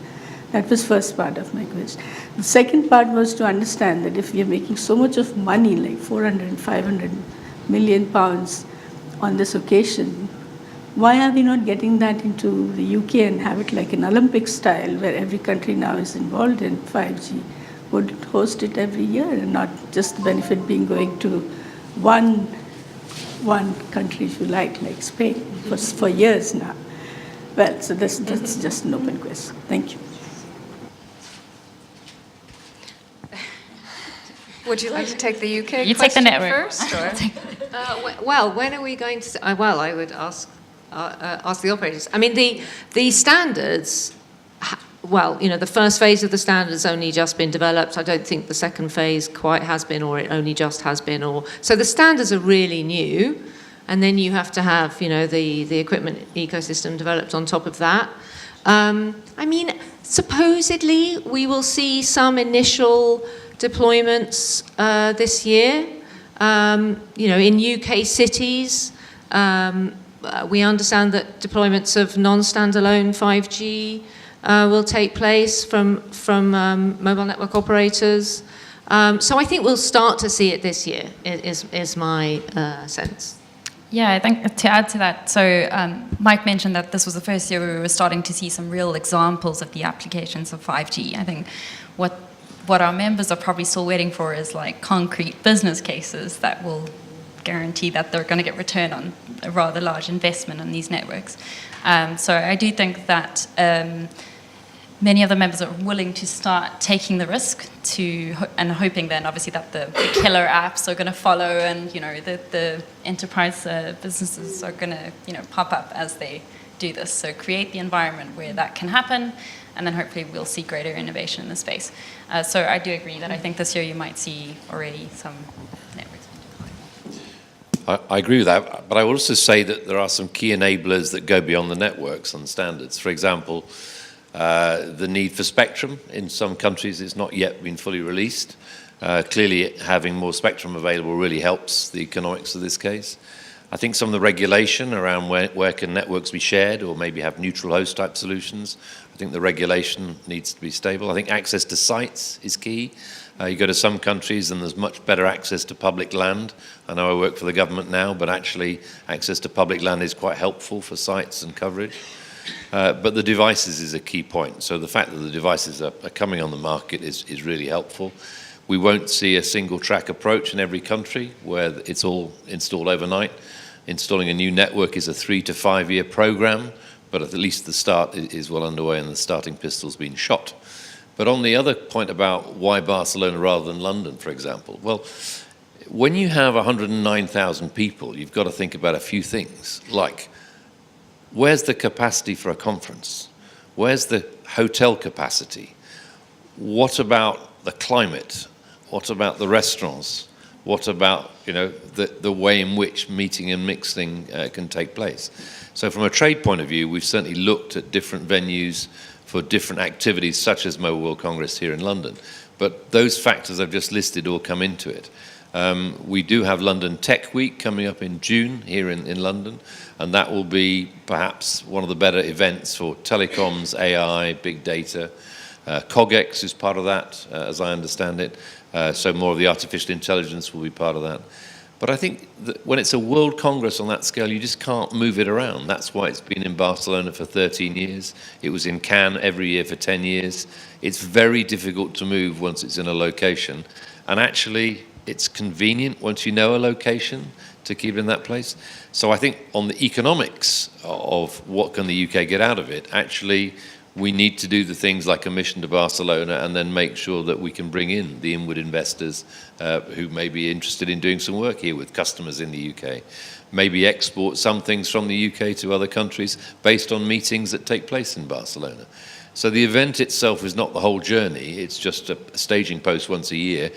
That was first part of my question. The second part was to understand that if we are making so much of money, like 400 and 500 million pounds on this occasion, why are we not getting that into the UK and have it like an Olympic style, where every country now is involved in 5G, would host it every year, and not just the benefit being going to one country, if you like Spain, for years now? Well, so that's just an open question. Thank you. Would you like to take the UK You take the question network first? Or? Well, when are we going to... well, I would ask the operators. I mean, the standards... Well, the first phase of the standards only just been developed. I don't think the second phase quite has been, or it only just has been. So the standards are really new, and then you have to have, the equipment ecosystem developed on top of that. I mean, supposedly we will see some initial deployments this year. In UK cities, we understand that deployments of non-standalone 5G will take place from mobile network operators. So I think we'll start to see it this year, is my sense. Yeah, I think to add to that, so Mike mentioned that this was the first year we were starting to see some real examples of the applications of 5G. I think what our members are probably still waiting for is like concrete business cases that will guarantee that they're going to get return on a rather large investment in these networks. So I do think that many of the members are willing to start taking the risk and hoping then obviously that the killer apps are going to follow, and the enterprise businesses are going to pop up as they do this. So create the environment where that can happen, and then hopefully we'll see greater innovation in the space. So I do agree that I think this year you might see already some networks. I agree with that, but I will also say that there are some key enablers that go beyond the networks and standards. For example, the need for spectrum in some countries has not yet been fully released. Clearly, having more spectrum available really helps the economics of this case. I think some of the regulation around where can networks be shared or maybe have neutral host type solutions, I think the regulation needs to be stable. I think access to sites is key. You go to some countries and there's much better access to public land. I know I work for the government now, but actually access to public land is quite helpful for sites and coverage. But the devices is a key point. So the fact that the devices are coming on the market is really helpful. We won't see a single track approach in every country where it's all installed overnight. Installing a new network is a 3 to 5 year program, but at least the start is well underway and the starting pistol's been shot. But on the other point about why Barcelona rather than London, for example, well, when you have 109,000 people, you've got to think about a few things, like where's the capacity for a conference? Where's the hotel capacity? What about the climate? What about the restaurants? What about, you know, the way in which meeting and mixing can take place? So from a trade point of view, we've certainly looked at different venues for different activities, such as Mobile World Congress here in London. But those factors I've just listed all come into it. We do have London Tech Week coming up in June here in London, and that will be perhaps one of the better events for telecoms, AI, big data. COGEX is part of that, as I understand it. So more of the artificial intelligence will be part of that. But I think that when it's a World Congress on that scale, you just can't move it around. That's why it's been in Barcelona for 13 years. It was in Cannes every year for 10 years. It's very difficult to move once it's in a location. And actually, it's convenient once you know a location to keep it in that place. So I think on the economics of what can the UK get out of it, actually, we need to do the things like a mission to Barcelona and then make sure that we can bring in the inward investors who may be interested in doing some work here with customers in the UK. Maybe export some things from the UK to other countries based on meetings that take place in Barcelona. So the event itself is not the whole journey, it's just a staging post once a year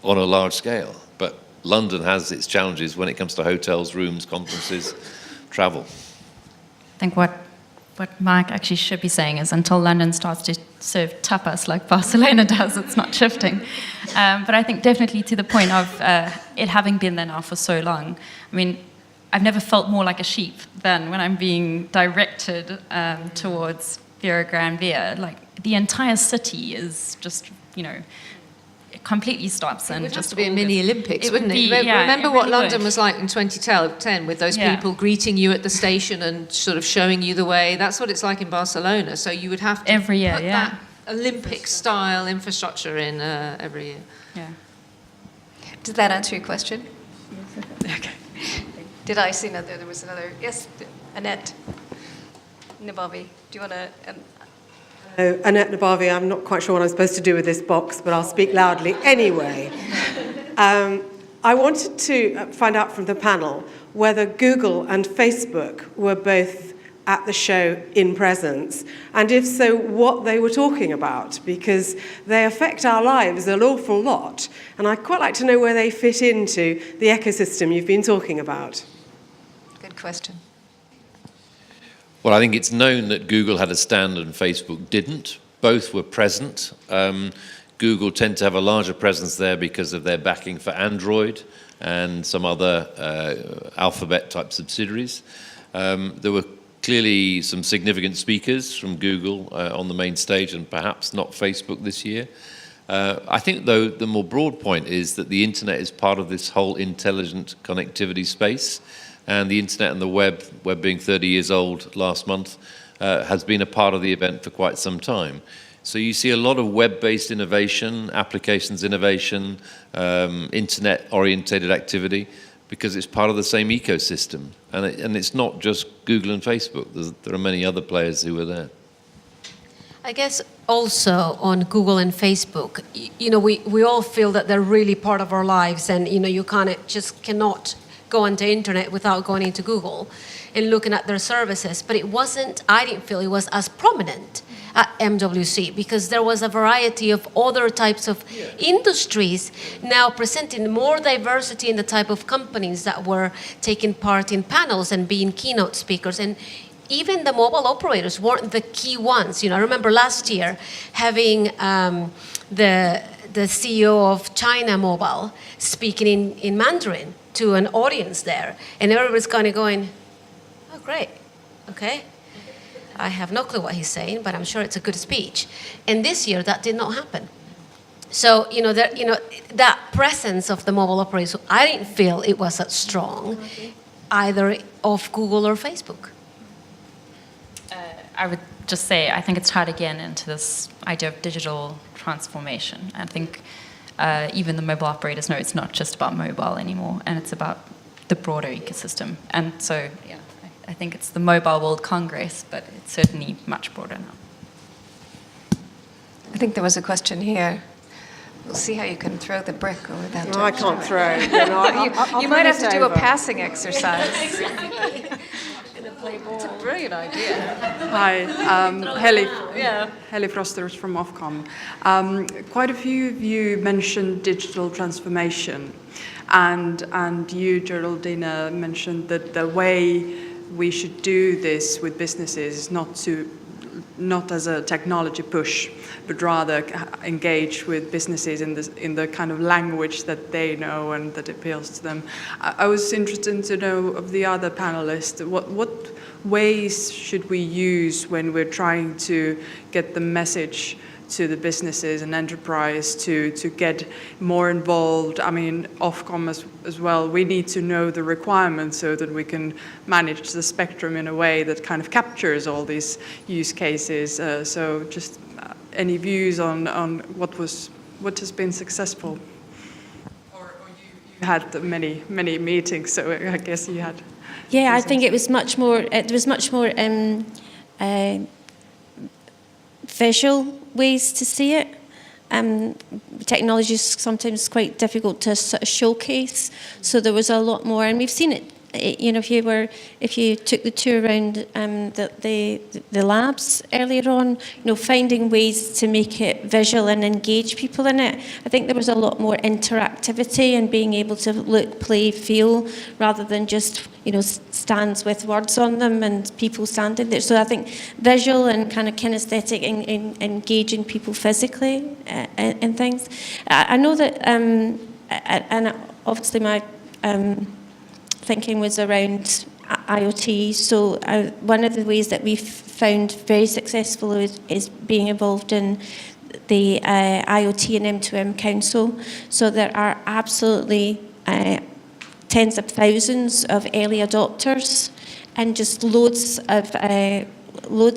on a large scale. But London has its challenges when it comes to hotels, rooms, conferences, travel. I think what Mark actually should be saying is until London starts to serve tapas like Barcelona does, it's not shifting. But I think definitely to the point of it having been there now for so long, I mean, I've never felt more like a sheep than when I'm being directed towards Via Gran Via. Like, the entire city is just, you know, it completely stops. And it would just have to be a mini Olympics, wouldn't it? Yeah, Remember it what really London would. was like in 2010 with those Yeah. people greeting you at the station and sort of showing you the way. That's what it's like in Barcelona. So you would have to Every year, put yeah. that Olympic-style infrastructure in every year. Yeah. Did that answer your question? Yes. Okay. Did I see another? There was another. Yes, Annette Nabavi. Do you want to? Annette Nabavi, I'm not quite sure what I'm supposed to do with this box, but I'll speak loudly anyway. I wanted to find out from the panel whether Google and Facebook were both at the show in presence, and if so, what they were talking about, because they affect our lives an awful lot, and I'd quite like to know where they fit into the ecosystem you've been talking about. Good question. Well, I think it's known that Google had a stand and Facebook didn't. Both were present. Google tend to have a larger presence there because of their backing for Android and some other Alphabet-type subsidiaries. There were clearly some significant speakers from Google on the main stage, and perhaps not Facebook this year. I think, though, the more broad point is that the internet is part of this whole intelligent connectivity space. And the internet and the web being 30 years old last month, has been a part of the event for quite some time. So you see a lot of web-based innovation, applications innovation, internet-orientated activity, because it's part of the same ecosystem. And it's not just Google and Facebook. There are many other players who are there. I guess also on Google and Facebook, you know, we all feel that they're really part of our lives, and, you know, you just cannot go on the internet without going into Google and looking at their services. But I didn't feel it was as prominent at MWC, because there was a variety of other types of industries now presenting more diversity in the type of companies that were taking part in panels and being keynote speakers. And even the mobile operators weren't the key ones. I remember last year having the CEO of China Mobile speaking in Mandarin to an audience there, and everybody's kind of going, "Oh, great, okay. I have no clue what he's saying, but I'm sure it's a good speech." And this year, that did not happen. So, that presence of the mobile operators, I didn't feel it was that strong, either of Google or Facebook. I would just say, I think it's tied again into this idea of digital transformation. I think even the mobile operators know it's not just about mobile anymore, and it's about the broader ecosystem. And so, yeah, I think it's the Mobile World Congress, but it's certainly much broader now. I think there was a question here. We'll see how you can throw the brick over that No, I direction. can't throw. You might have to do a passing exercise. It's a brilliant idea. Hi, Heli Frosters from Ofcom. Quite a few of you mentioned digital transformation, and you, Geraldina, mentioned that the way we should do this with businesses is not as a technology push, but rather engage with businesses in the kind of language that they know and that appeals to them. I was interested to know of the other panelists, what ways should we use when we're trying to get the message to the businesses and enterprise to get more involved? I mean, Ofcom as well, we need to know the requirements so that we can manage the spectrum in a way that kind of captures all these use cases. So just any views on what has been successful? Or you had many meetings, so I guess you had. Yeah, I think it was much more. There was much more visual ways to see it. Technology is sometimes quite difficult to sort of showcase, so there was a lot more, and we've seen it. If you took the tour around the labs earlier on, finding ways to make it visual and engage people in it. I think there was a lot more interactivity and being able to look, play, feel, rather than just stands with words on them and people standing there. So I think visual and kind of kinesthetic in engaging people physically and things. I know that, and obviously my thinking was around IoT. So one of the ways that we've found very successful is being involved in the IoT and M2M Council. So there are absolutely tens of thousands of early adopters and just loads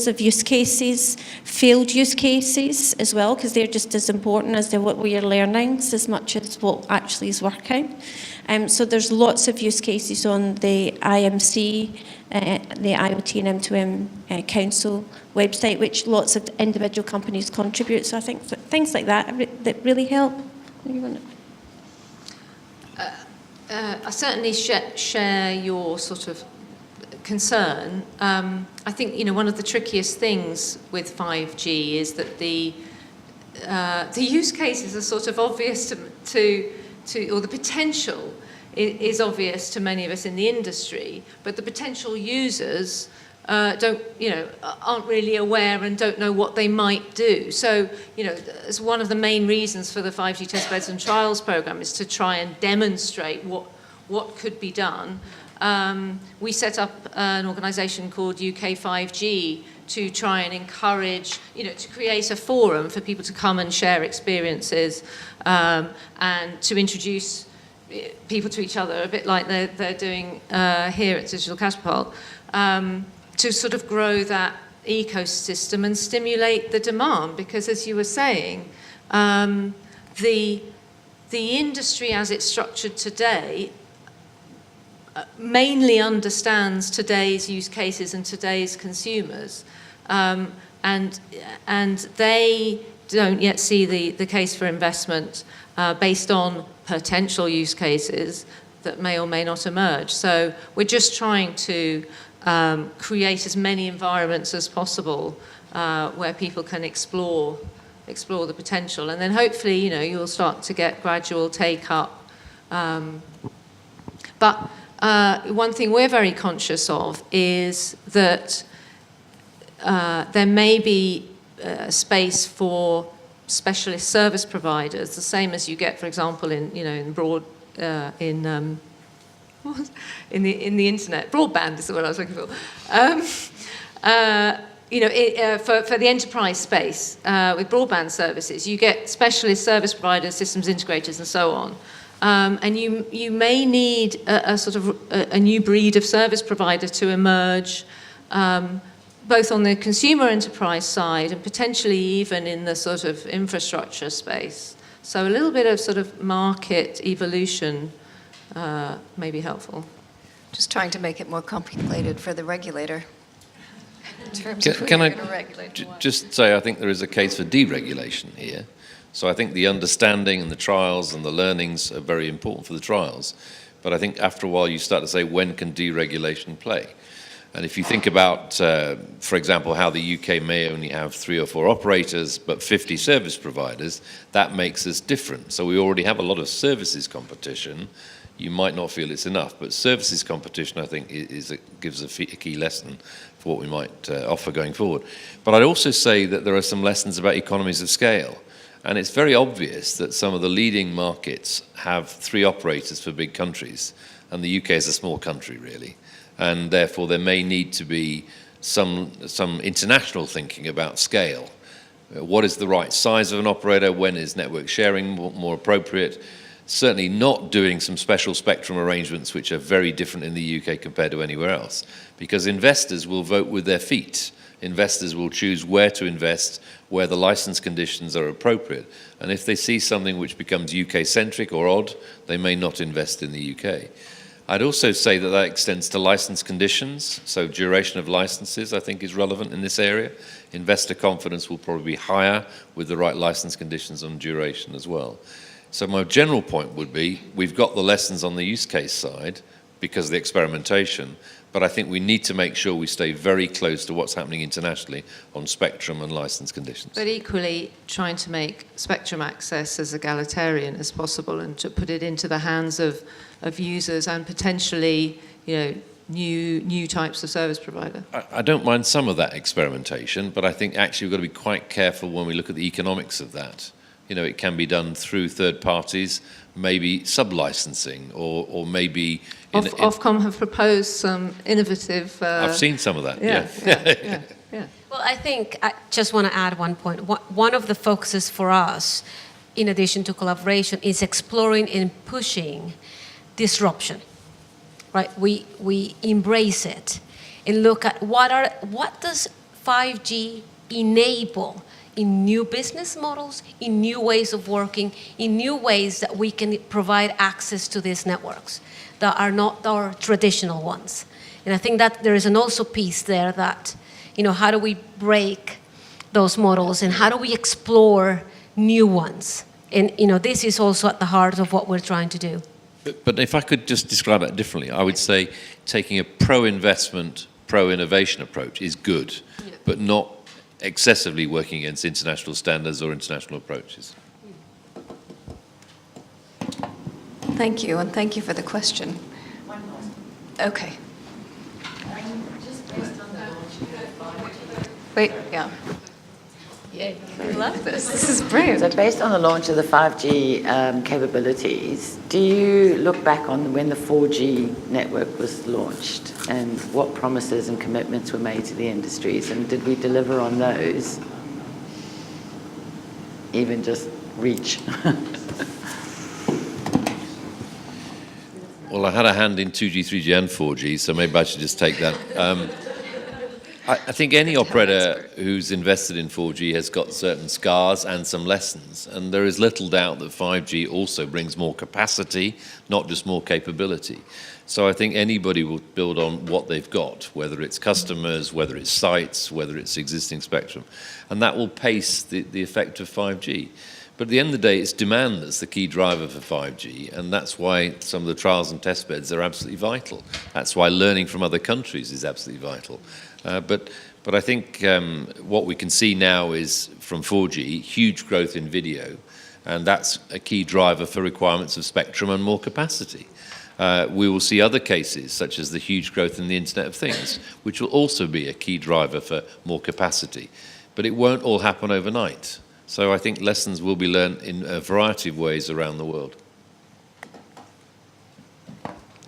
of use cases, failed use cases as well, because they're just as important as what we are learning, as much as what actually is working. So there's lots of use cases on the IMC, the IoT and M2M Council website, which lots of individual companies contribute. So I think things like that really help. I certainly share your sort of concern. I think one of the trickiest things with 5G is that the use cases are sort of obvious to or the potential is obvious to many of us in the industry, but the potential users aren't really aware and don't know what they might do. So, as one of the main reasons for the 5G Testbeds and Trials program is to try and demonstrate what could be done. We set up an organisation called UK 5G to try and encourage, to create a forum for people to come and share experiences and to introduce people to each other, a bit like they're doing here at Digital Catapult, to sort of grow that ecosystem and stimulate the demand. Because as you were saying, the industry as it's structured today mainly understands today's use cases and today's consumers, and they don't yet see the case for investment based on potential use cases that may or may not emerge. So we're just trying to create as many environments as possible where people can explore the potential. And then hopefully, you'll start to get gradual take-up. But one thing we're very conscious of is that there may be space for specialist service providers, the same as you get, for example, in the internet. Broadband is the word I was looking for. For the enterprise space with broadband services, you get specialist service providers, systems integrators, and so on. And you may need a sort of a new breed of service provider to emerge, both on the consumer enterprise side and potentially even in the sort of infrastructure space. So a little bit of sort of market evolution may be helpful. Just trying to make it more complicated for the regulator. In terms of who Can you're I gonna regulate what. just say I think there is a case for deregulation here. So I think the understanding and the trials and the learnings are very important for the trials. But I think after a while you start to say, when can deregulation play? And if you think about, for example, how the UK may only have 3 or 4 operators, but 50 service providers, that makes us different. So we already have a lot of services competition. You might not feel it's enough, but services competition, I think, gives a key lesson for what we might offer going forward. But I'd also say that there are some lessons about economies of scale. And it's very obvious that some of the leading markets have 3 operators for big countries, and the UK is a small country, really. And therefore, there may need to be some international thinking about scale. What is the right size of an operator? When is network sharing more appropriate? Certainly not doing some special spectrum arrangements which are very different in the UK compared to anywhere else, because investors will vote with their feet. Investors will choose where to invest, where the license conditions are appropriate. And if they see something which becomes UK-centric or odd, they may not invest in the UK. I'd also say that extends to license conditions. So duration of licenses, I think, is relevant in this area. Investor confidence will probably be higher with the right license conditions on duration as well. So my general point would be, we've got the lessons on the use case side because of the experimentation, but I think we need to make sure we stay very close to what's happening internationally on spectrum and license conditions. But equally, trying to make spectrum access as egalitarian as possible and to put it into the hands of users and potentially, new types of service provider. I don't mind some of that experimentation, but I think actually we've got to be quite careful when we look at the economics of that. It can be done through third parties, maybe sub-licensing, or maybe... Ofcom have proposed some innovative... I've seen some of that, yeah. Well, I think I just want to add one point. One of the focuses for us, in addition to collaboration, is exploring and pushing disruption. Right? We embrace it and look at what does 5G enable in new business models, in new ways of working, in new ways that we can provide access to these networks that are not our traditional ones. And I think that there is an also piece there that, how do we break those models and how do we explore new ones? And, this is also at the heart of what we're trying to do. But if I could just describe that differently, I would say taking a pro-investment, pro-innovation approach is good, but not excessively working against international standards or international approaches. Thank you, and thank you for the question. Okay. Wait, yeah. Yay, I love this. This is brilliant. So based on the launch of the 5G capabilities, do you look back on when the 4G network was launched and what promises and commitments were made to the industries, and did we deliver on those? Even just reach? Well, I had a hand in 2G, 3G and 4G, so maybe I should just take that. I think any operator who's invested in 4G has got certain scars and some lessons, and there is little doubt that 5G also brings more capacity, not just more capability. So I think anybody will build on what they've got, whether it's customers, whether it's sites, whether it's existing spectrum, and that will pace the effect of 5G. But at the end of the day, it's demand that's the key driver for 5G, and that's why some of the trials and test beds are absolutely vital. That's why learning from other countries is absolutely vital. But But I think what we can see now is from 4G, huge growth in video, and that's a key driver for requirements of spectrum and more capacity. We will see other cases, such as the huge growth in the Internet of Things, which will also be a key driver for more capacity. But it won't all happen overnight. So I think lessons will be learned in a variety of ways around the world.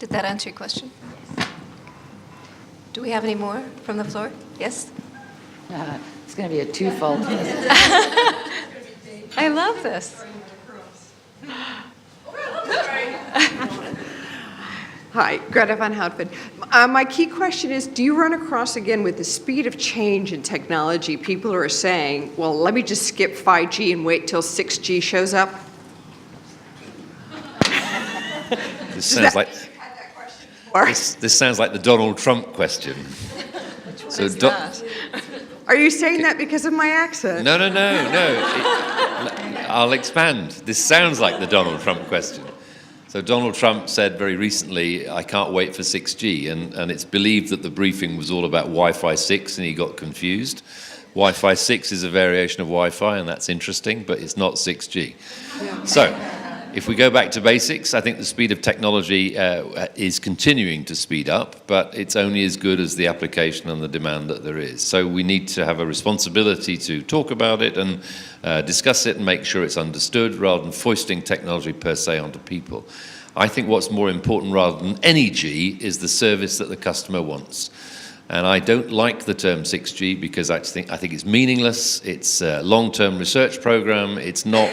Did that answer your question? Do we have any more from the floor? Yes? It's going to be a twofold. I love this. Hi, Greta van Houtven. My key question is, do you run across, again, with the speed of change in technology, people who are saying, well, let me just skip 5G and wait till 6G shows up? This sounds like... This sounds like the Donald Trump question. So Are you saying that because of my accent? No. I'll expand. This sounds like the Donald Trump question. So Donald Trump said very recently, I can't wait for 6G, and it's believed that the briefing was all about Wi-Fi 6 and he got confused. Wi-Fi 6 is a variation of Wi-Fi, and that's interesting, but it's not 6G. Yeah. So if we go back to basics, I think the speed of technology is continuing to speed up, but it's only as good as the application and the demand that there is. So we need to have a responsibility to talk about it and discuss it and make sure it's understood rather than foisting technology per se onto people. I think what's more important rather than any G is the service that the customer wants. And I don't like the term 6G because I think it's meaningless. It's a long-term research program. It's not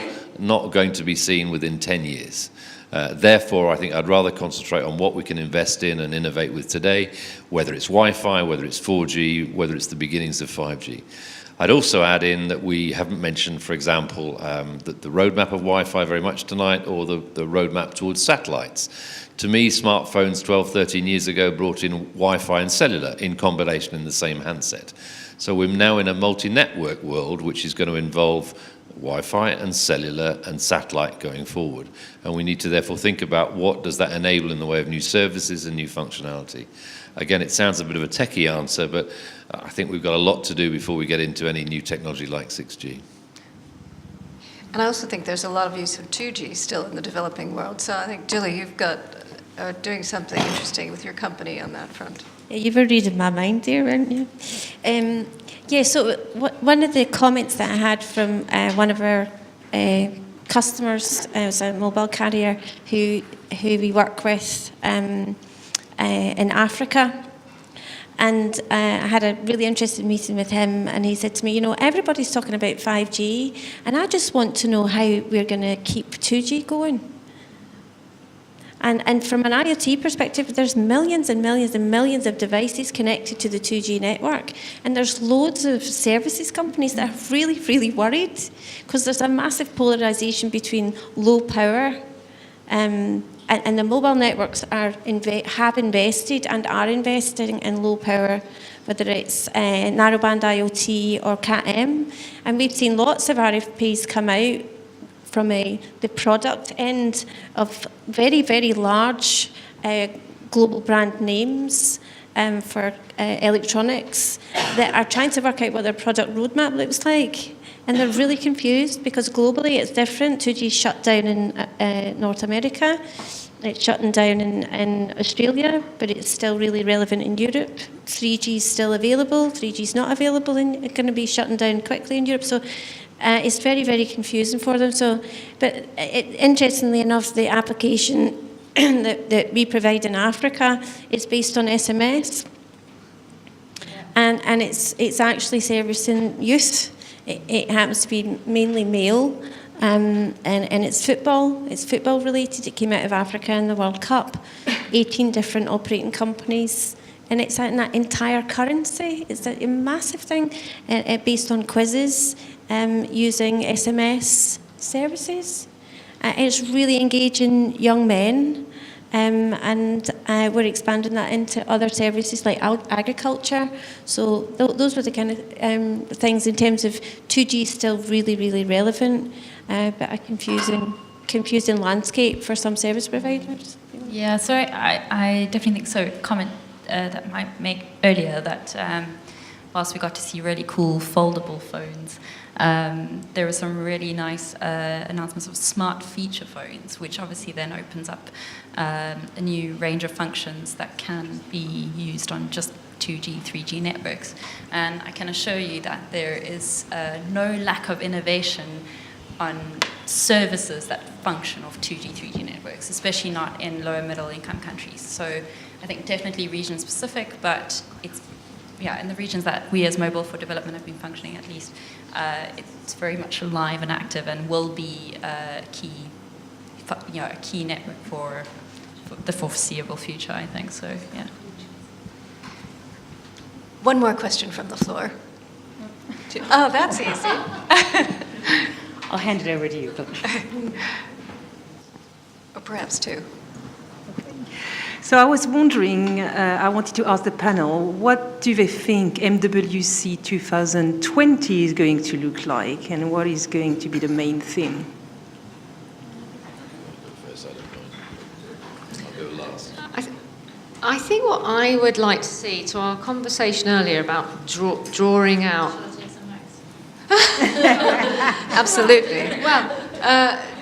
going to be seen within 10 years. Therefore, I think I'd rather concentrate on what we can invest in and innovate with today, whether it's Wi-Fi, whether it's 4G, whether it's the beginnings of 5G. I'd also add in that we haven't mentioned, for example, the roadmap of Wi-Fi very much tonight, or the roadmap towards satellites. To me, smartphones 12, 13 years ago brought in Wi-Fi and cellular in combination in the same handset. So we're now in a multi-network world, which is going to involve Wi-Fi and cellular and satellite going forward. And we need to therefore think about what does that enable in the way of new services and new functionality. Again, it sounds a bit of a techie answer, but I think we've got a lot to do before we get into any new technology like 6G. And I also think there's a lot of use of 2G still in the developing world. So I think, Gilli, you've got doing something interesting with your company on that front. Yeah, you were reading my mind there, weren't you? Yeah, so one of the comments that I had from one of our customers, was a mobile carrier who we work with in Africa. And I had a really interesting meeting with him, and he said to me, you know, everybody's talking about 5G, and I just want to know how we're going to keep 2G going. And from an IoT perspective, there's millions and millions and millions of devices connected to the 2G network. And there's loads of services companies that are really, really worried because there's a massive polarization between low power and the mobile networks have invested and are investing in low power, whether it's narrowband IoT or Cat-M. And we've seen lots of RFPs come out from the product end of very, very large global brand names for electronics that are trying to work out what their product roadmap looks like. And they're really confused because globally it's different. 2G shut down in North America. It's shutting down in Australia, but it's still really relevant in Europe. 3G is still available. 3G is not available and it's going to be shutting down quickly in Europe. So it's very, very confusing for them. So, but interestingly enough, the application that we provide in Africa is based on SMS, and it's actually servicing youth. It happens to be mainly male, and it's football. It's football related. It came out of Africa in the World Cup. 18 different operating companies. And it's an entire currency. It's a massive thing based on quizzes using SMS services. It's really engaging young men, and we're expanding that into other services like agriculture. So those were the kind of things in terms of 2G is still really, really relevant, but a confusing landscape for some service providers. Yeah, so I definitely think so. Comment that might make earlier that whilst we got to see really cool foldable phones, there were some really nice announcements of smart feature phones, which obviously then opens up a new range of functions that can be used on just 2G, 3G networks. And I can assure you that there is no lack of innovation on services that function off 2G, 3G networks, especially not in lower middle income countries. So I think definitely region specific, but it's, yeah, in the regions that we as Mobile for Development have been functioning at least, it's very much alive and active and will be a key network for the foreseeable future, I think. So, yeah. One more question from the floor. Oh, that's easy. I'll hand it over to you. Or perhaps two. So I was wondering, I wanted to ask the panel, what do they think MWC 2020 is going to look like, and what is going to be the main theme? I think what I would like to see, to our conversation earlier about drawing out. Absolutely. Well,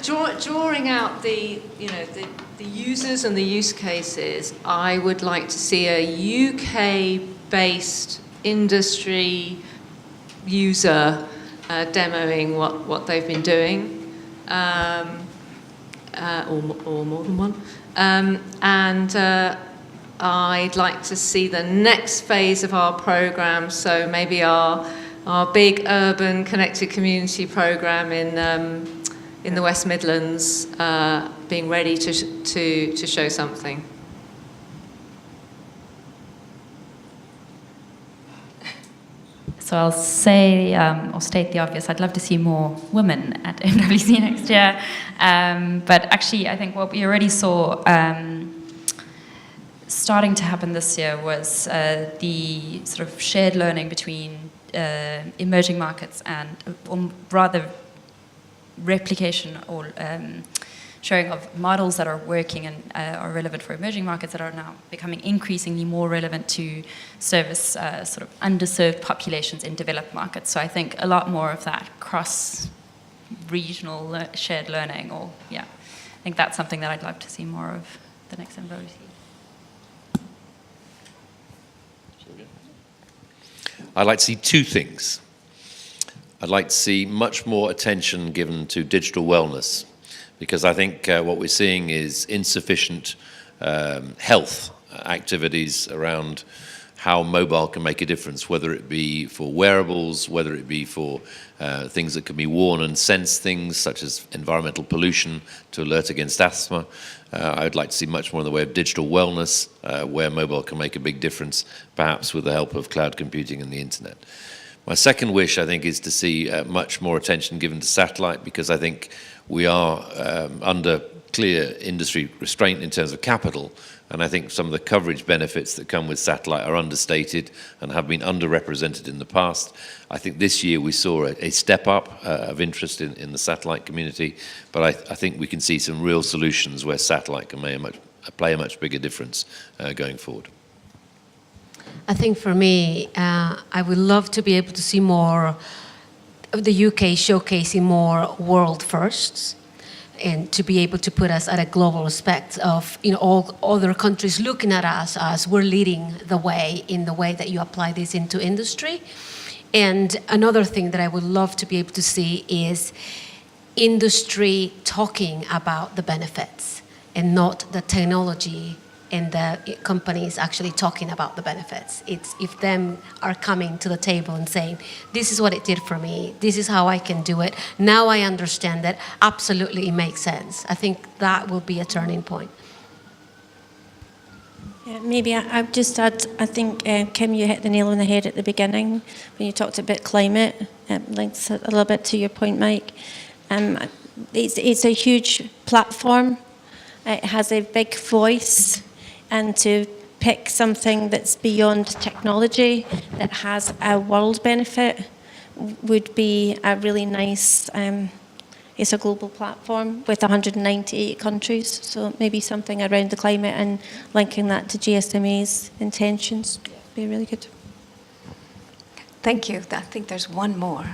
drawing out the users and the use cases, I would like to see a UK-based industry user demoing what they've been doing, or more than one, and I'd like to see the next phase of our program, so maybe our big urban connected community program in the West Midlands being ready to show something. So I'll say, or state the obvious, I'd love to see more women at MWC next year. But actually, I think what we already saw starting to happen this year was the sort of shared learning between emerging markets and, or rather, replication or sharing of models that are working and are relevant for emerging markets that are now becoming increasingly more relevant to service sort of underserved populations in developed markets. So I think a lot more of that cross-regional shared learning, or yeah, I think that's something that I'd love to see more of the next MWC. I'd like to see two things. I'd like to see much more attention given to digital wellness, because I think what we're seeing is insufficient health activities around how mobile can make a difference, whether it be for wearables, whether it be for things that can be worn and sense things, such as environmental pollution to alert against asthma. I would like to see much more in the way of digital wellness, where mobile can make a big difference, perhaps with the help of cloud computing and the internet. My second wish, I think, is to see much more attention given to satellite, because I think we are under clear industry restraint in terms of capital, and I think some of the coverage benefits that come with satellite are understated and have been underrepresented in the past. I think this year we saw a step up of interest in the satellite community, but I think we can see some real solutions where satellite can play a much bigger difference going forward. I think for me, I would love to be able to see more of the UK showcasing more world firsts, and to be able to put us at a global respect of, all other countries looking at us as we're leading the way in the way that you apply this into industry. And another thing that I would love to be able to see is industry talking about the benefits and not the technology and the companies actually talking about the benefits. It's if them are coming to the table and saying, this is what it did for me, this is how I can do it, now I understand that, absolutely it makes sense. I think that will be a turning point. Yeah, maybe I've just add, I think, Kim, you hit the nail on the head at the beginning when you talked about climate. Links a little bit to your point, Mike. It's a huge platform. It has a big voice. And to pick something that's beyond technology, that has a world benefit, would be a really nice, it's a global platform with 198 countries, so maybe something around the climate and linking that to GSMA's intentions would be really good. Thank you. I think there's one more.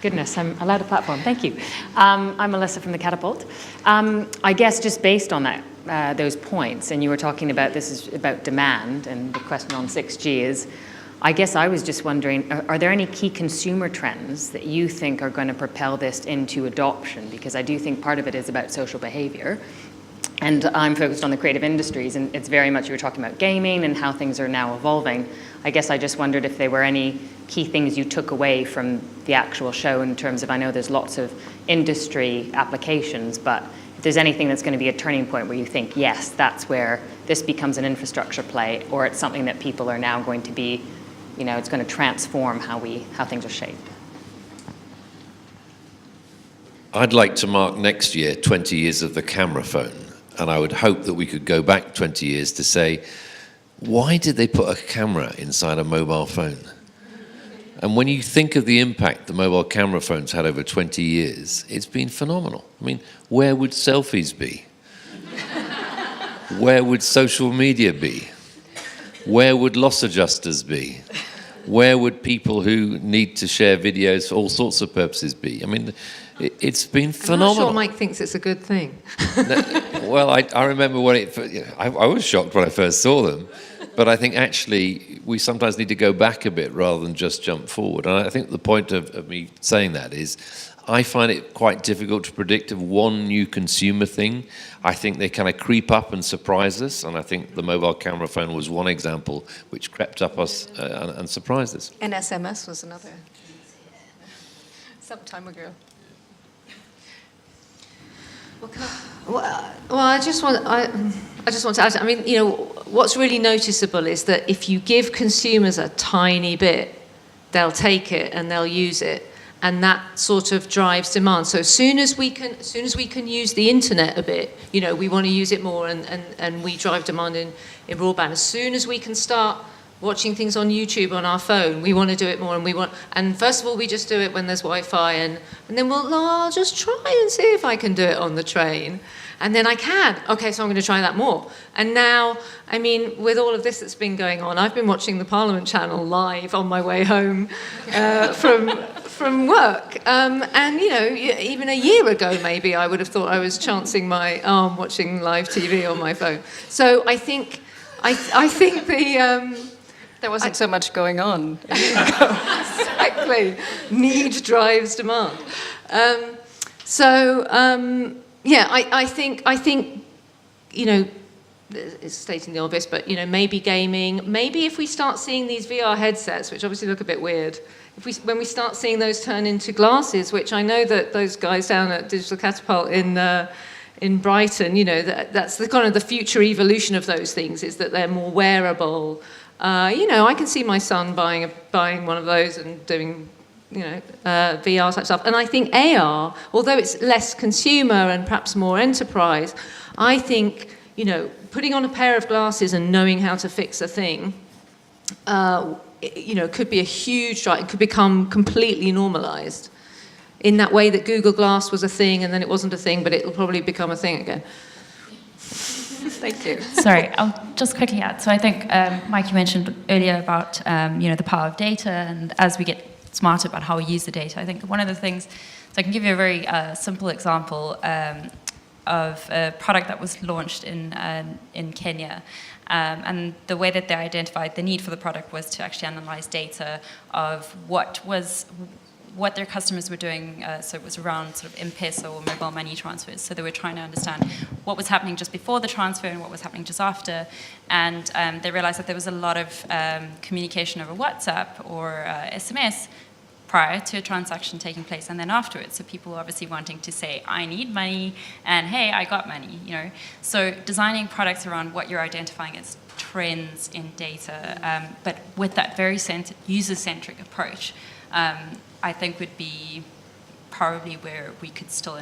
Goodness, I'm allowed a platform. Thank you. I'm Melissa from the Catapult. I guess just based on that, those points, and you were talking about this is about demand, and the question on 6G is, I guess I was just wondering, are there any key consumer trends that you think are going to propel this into adoption? Because I do think part of it is about social behavior. And I'm focused on the creative industries, and it's very much, you were talking about gaming and how things are now evolving. I guess I just wondered if there were any key things you took away from the actual show in terms of, I know there's lots of industry applications, but if there's anything that's going to be a turning point where you think, yes, that's where this becomes an infrastructure play, or it's something that people are now going to be, you know, it's going to transform how things are shaped. I'd like to mark next year 20 years of the camera phone. And I would hope that we could go back 20 years to say, why did they put a camera inside a mobile phone? And when you think of the impact the mobile camera phones had over 20 years, it's been phenomenal. I mean, where would selfies be? Where would social media be? Where would loss adjusters be? Where would people who need to share videos for all sorts of purposes be? I mean, it's been phenomenal. I'm not sure Mike thinks it's a good thing. Well, I remember when I was shocked when I first saw them, but I think actually we sometimes need to go back a bit rather than just jump forward. And I think the point of me saying that is I find it quite difficult to predict of one new consumer thing. I think they kind of creep up and surprise us, and I think the mobile camera phone was one example which crept up us and surprised us. And SMS was another. Some time ago. Well, I just want to add, I mean, you know, what's really noticeable is that if you give consumers a tiny bit, they'll take it and they'll use it, and that sort of drives demand. So as soon as we can use the internet a bit, you know, we want to use it more, and we drive demand in broadband. As soon as we can start watching things on YouTube on our phone, we want to do it more, and first of all we just do it when there's Wi-Fi, and then I'll just try and see if I can do it on the train, and then I can. Okay, so I'm going to try that more. And now, I mean, with all of this that's been going on, I've been watching the Parliament channel live on my way home from work, and you know, even a year ago maybe I would have thought I was chancing my arm watching live TV on my phone. So I think the there wasn't so much going on. Exactly. Need drives demand. Yeah, I think, you know, it's stating the obvious, but, you know, maybe gaming, maybe if we start seeing these VR headsets, which obviously look a bit weird, when we start seeing those turn into glasses, which I know that those guys down at Digital Catapult in Brighton, you know, that's the kind of the future evolution of those things, is that they're more wearable. You know, I can see my son buying one of those and doing, you know, VR type stuff. And I think AR, although it's less consumer and perhaps more enterprise, I think, you know, putting on a pair of glasses and knowing how to fix a thing, you know, could be a huge drive. It could become completely normalized in that way that Google Glass was a thing and then it wasn't a thing, but it'll probably become a thing again. Thank you. Sorry, I'll just quickly add. So I think, Mike, you mentioned earlier about you know, the power of data, and as we get smarter about how we use the data, I think one of the things, so I can give you a very simple example of a product that was launched in Kenya. And the way that they identified the need for the product was to actually analyze data of what their customers were doing, so it was around sort of M-Pesa or mobile money transfers. So they were trying to understand what was happening just before the transfer and what was happening just after. And they realized that there was a lot of communication over WhatsApp or SMS prior to a transaction taking place and then afterwards. So people were obviously wanting to say, I need money, and hey, I got money, you know. So designing products around what you're identifying as trends in data, but with that very user-centric approach, I think would be probably where we could still,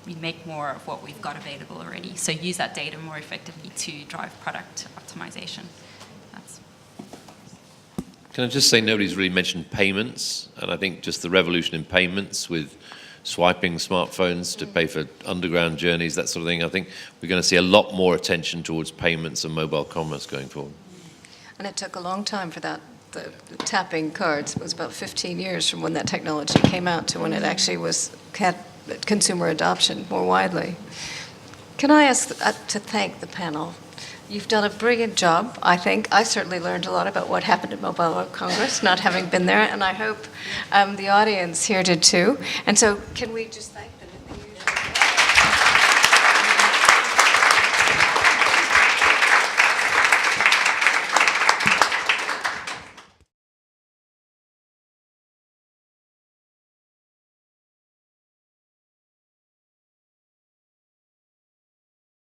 we make more of what we've got available already. So use that data more effectively to drive product optimization. Can I just say nobody's really mentioned payments, and I think just the revolution in payments with swiping smartphones to pay for underground journeys, that sort of thing. I think we're going to see a lot more attention towards payments and mobile commerce going forward. And it took a long time for that the tapping cards was about 15 years from when that technology came out to when it actually was consumer adoption more widely. Can I ask to thank the panel? You've done a brilliant job, I think. I certainly learned a lot about what happened at Mobile World Congress, not having been there, and I hope the audience here did too. And so can we just thank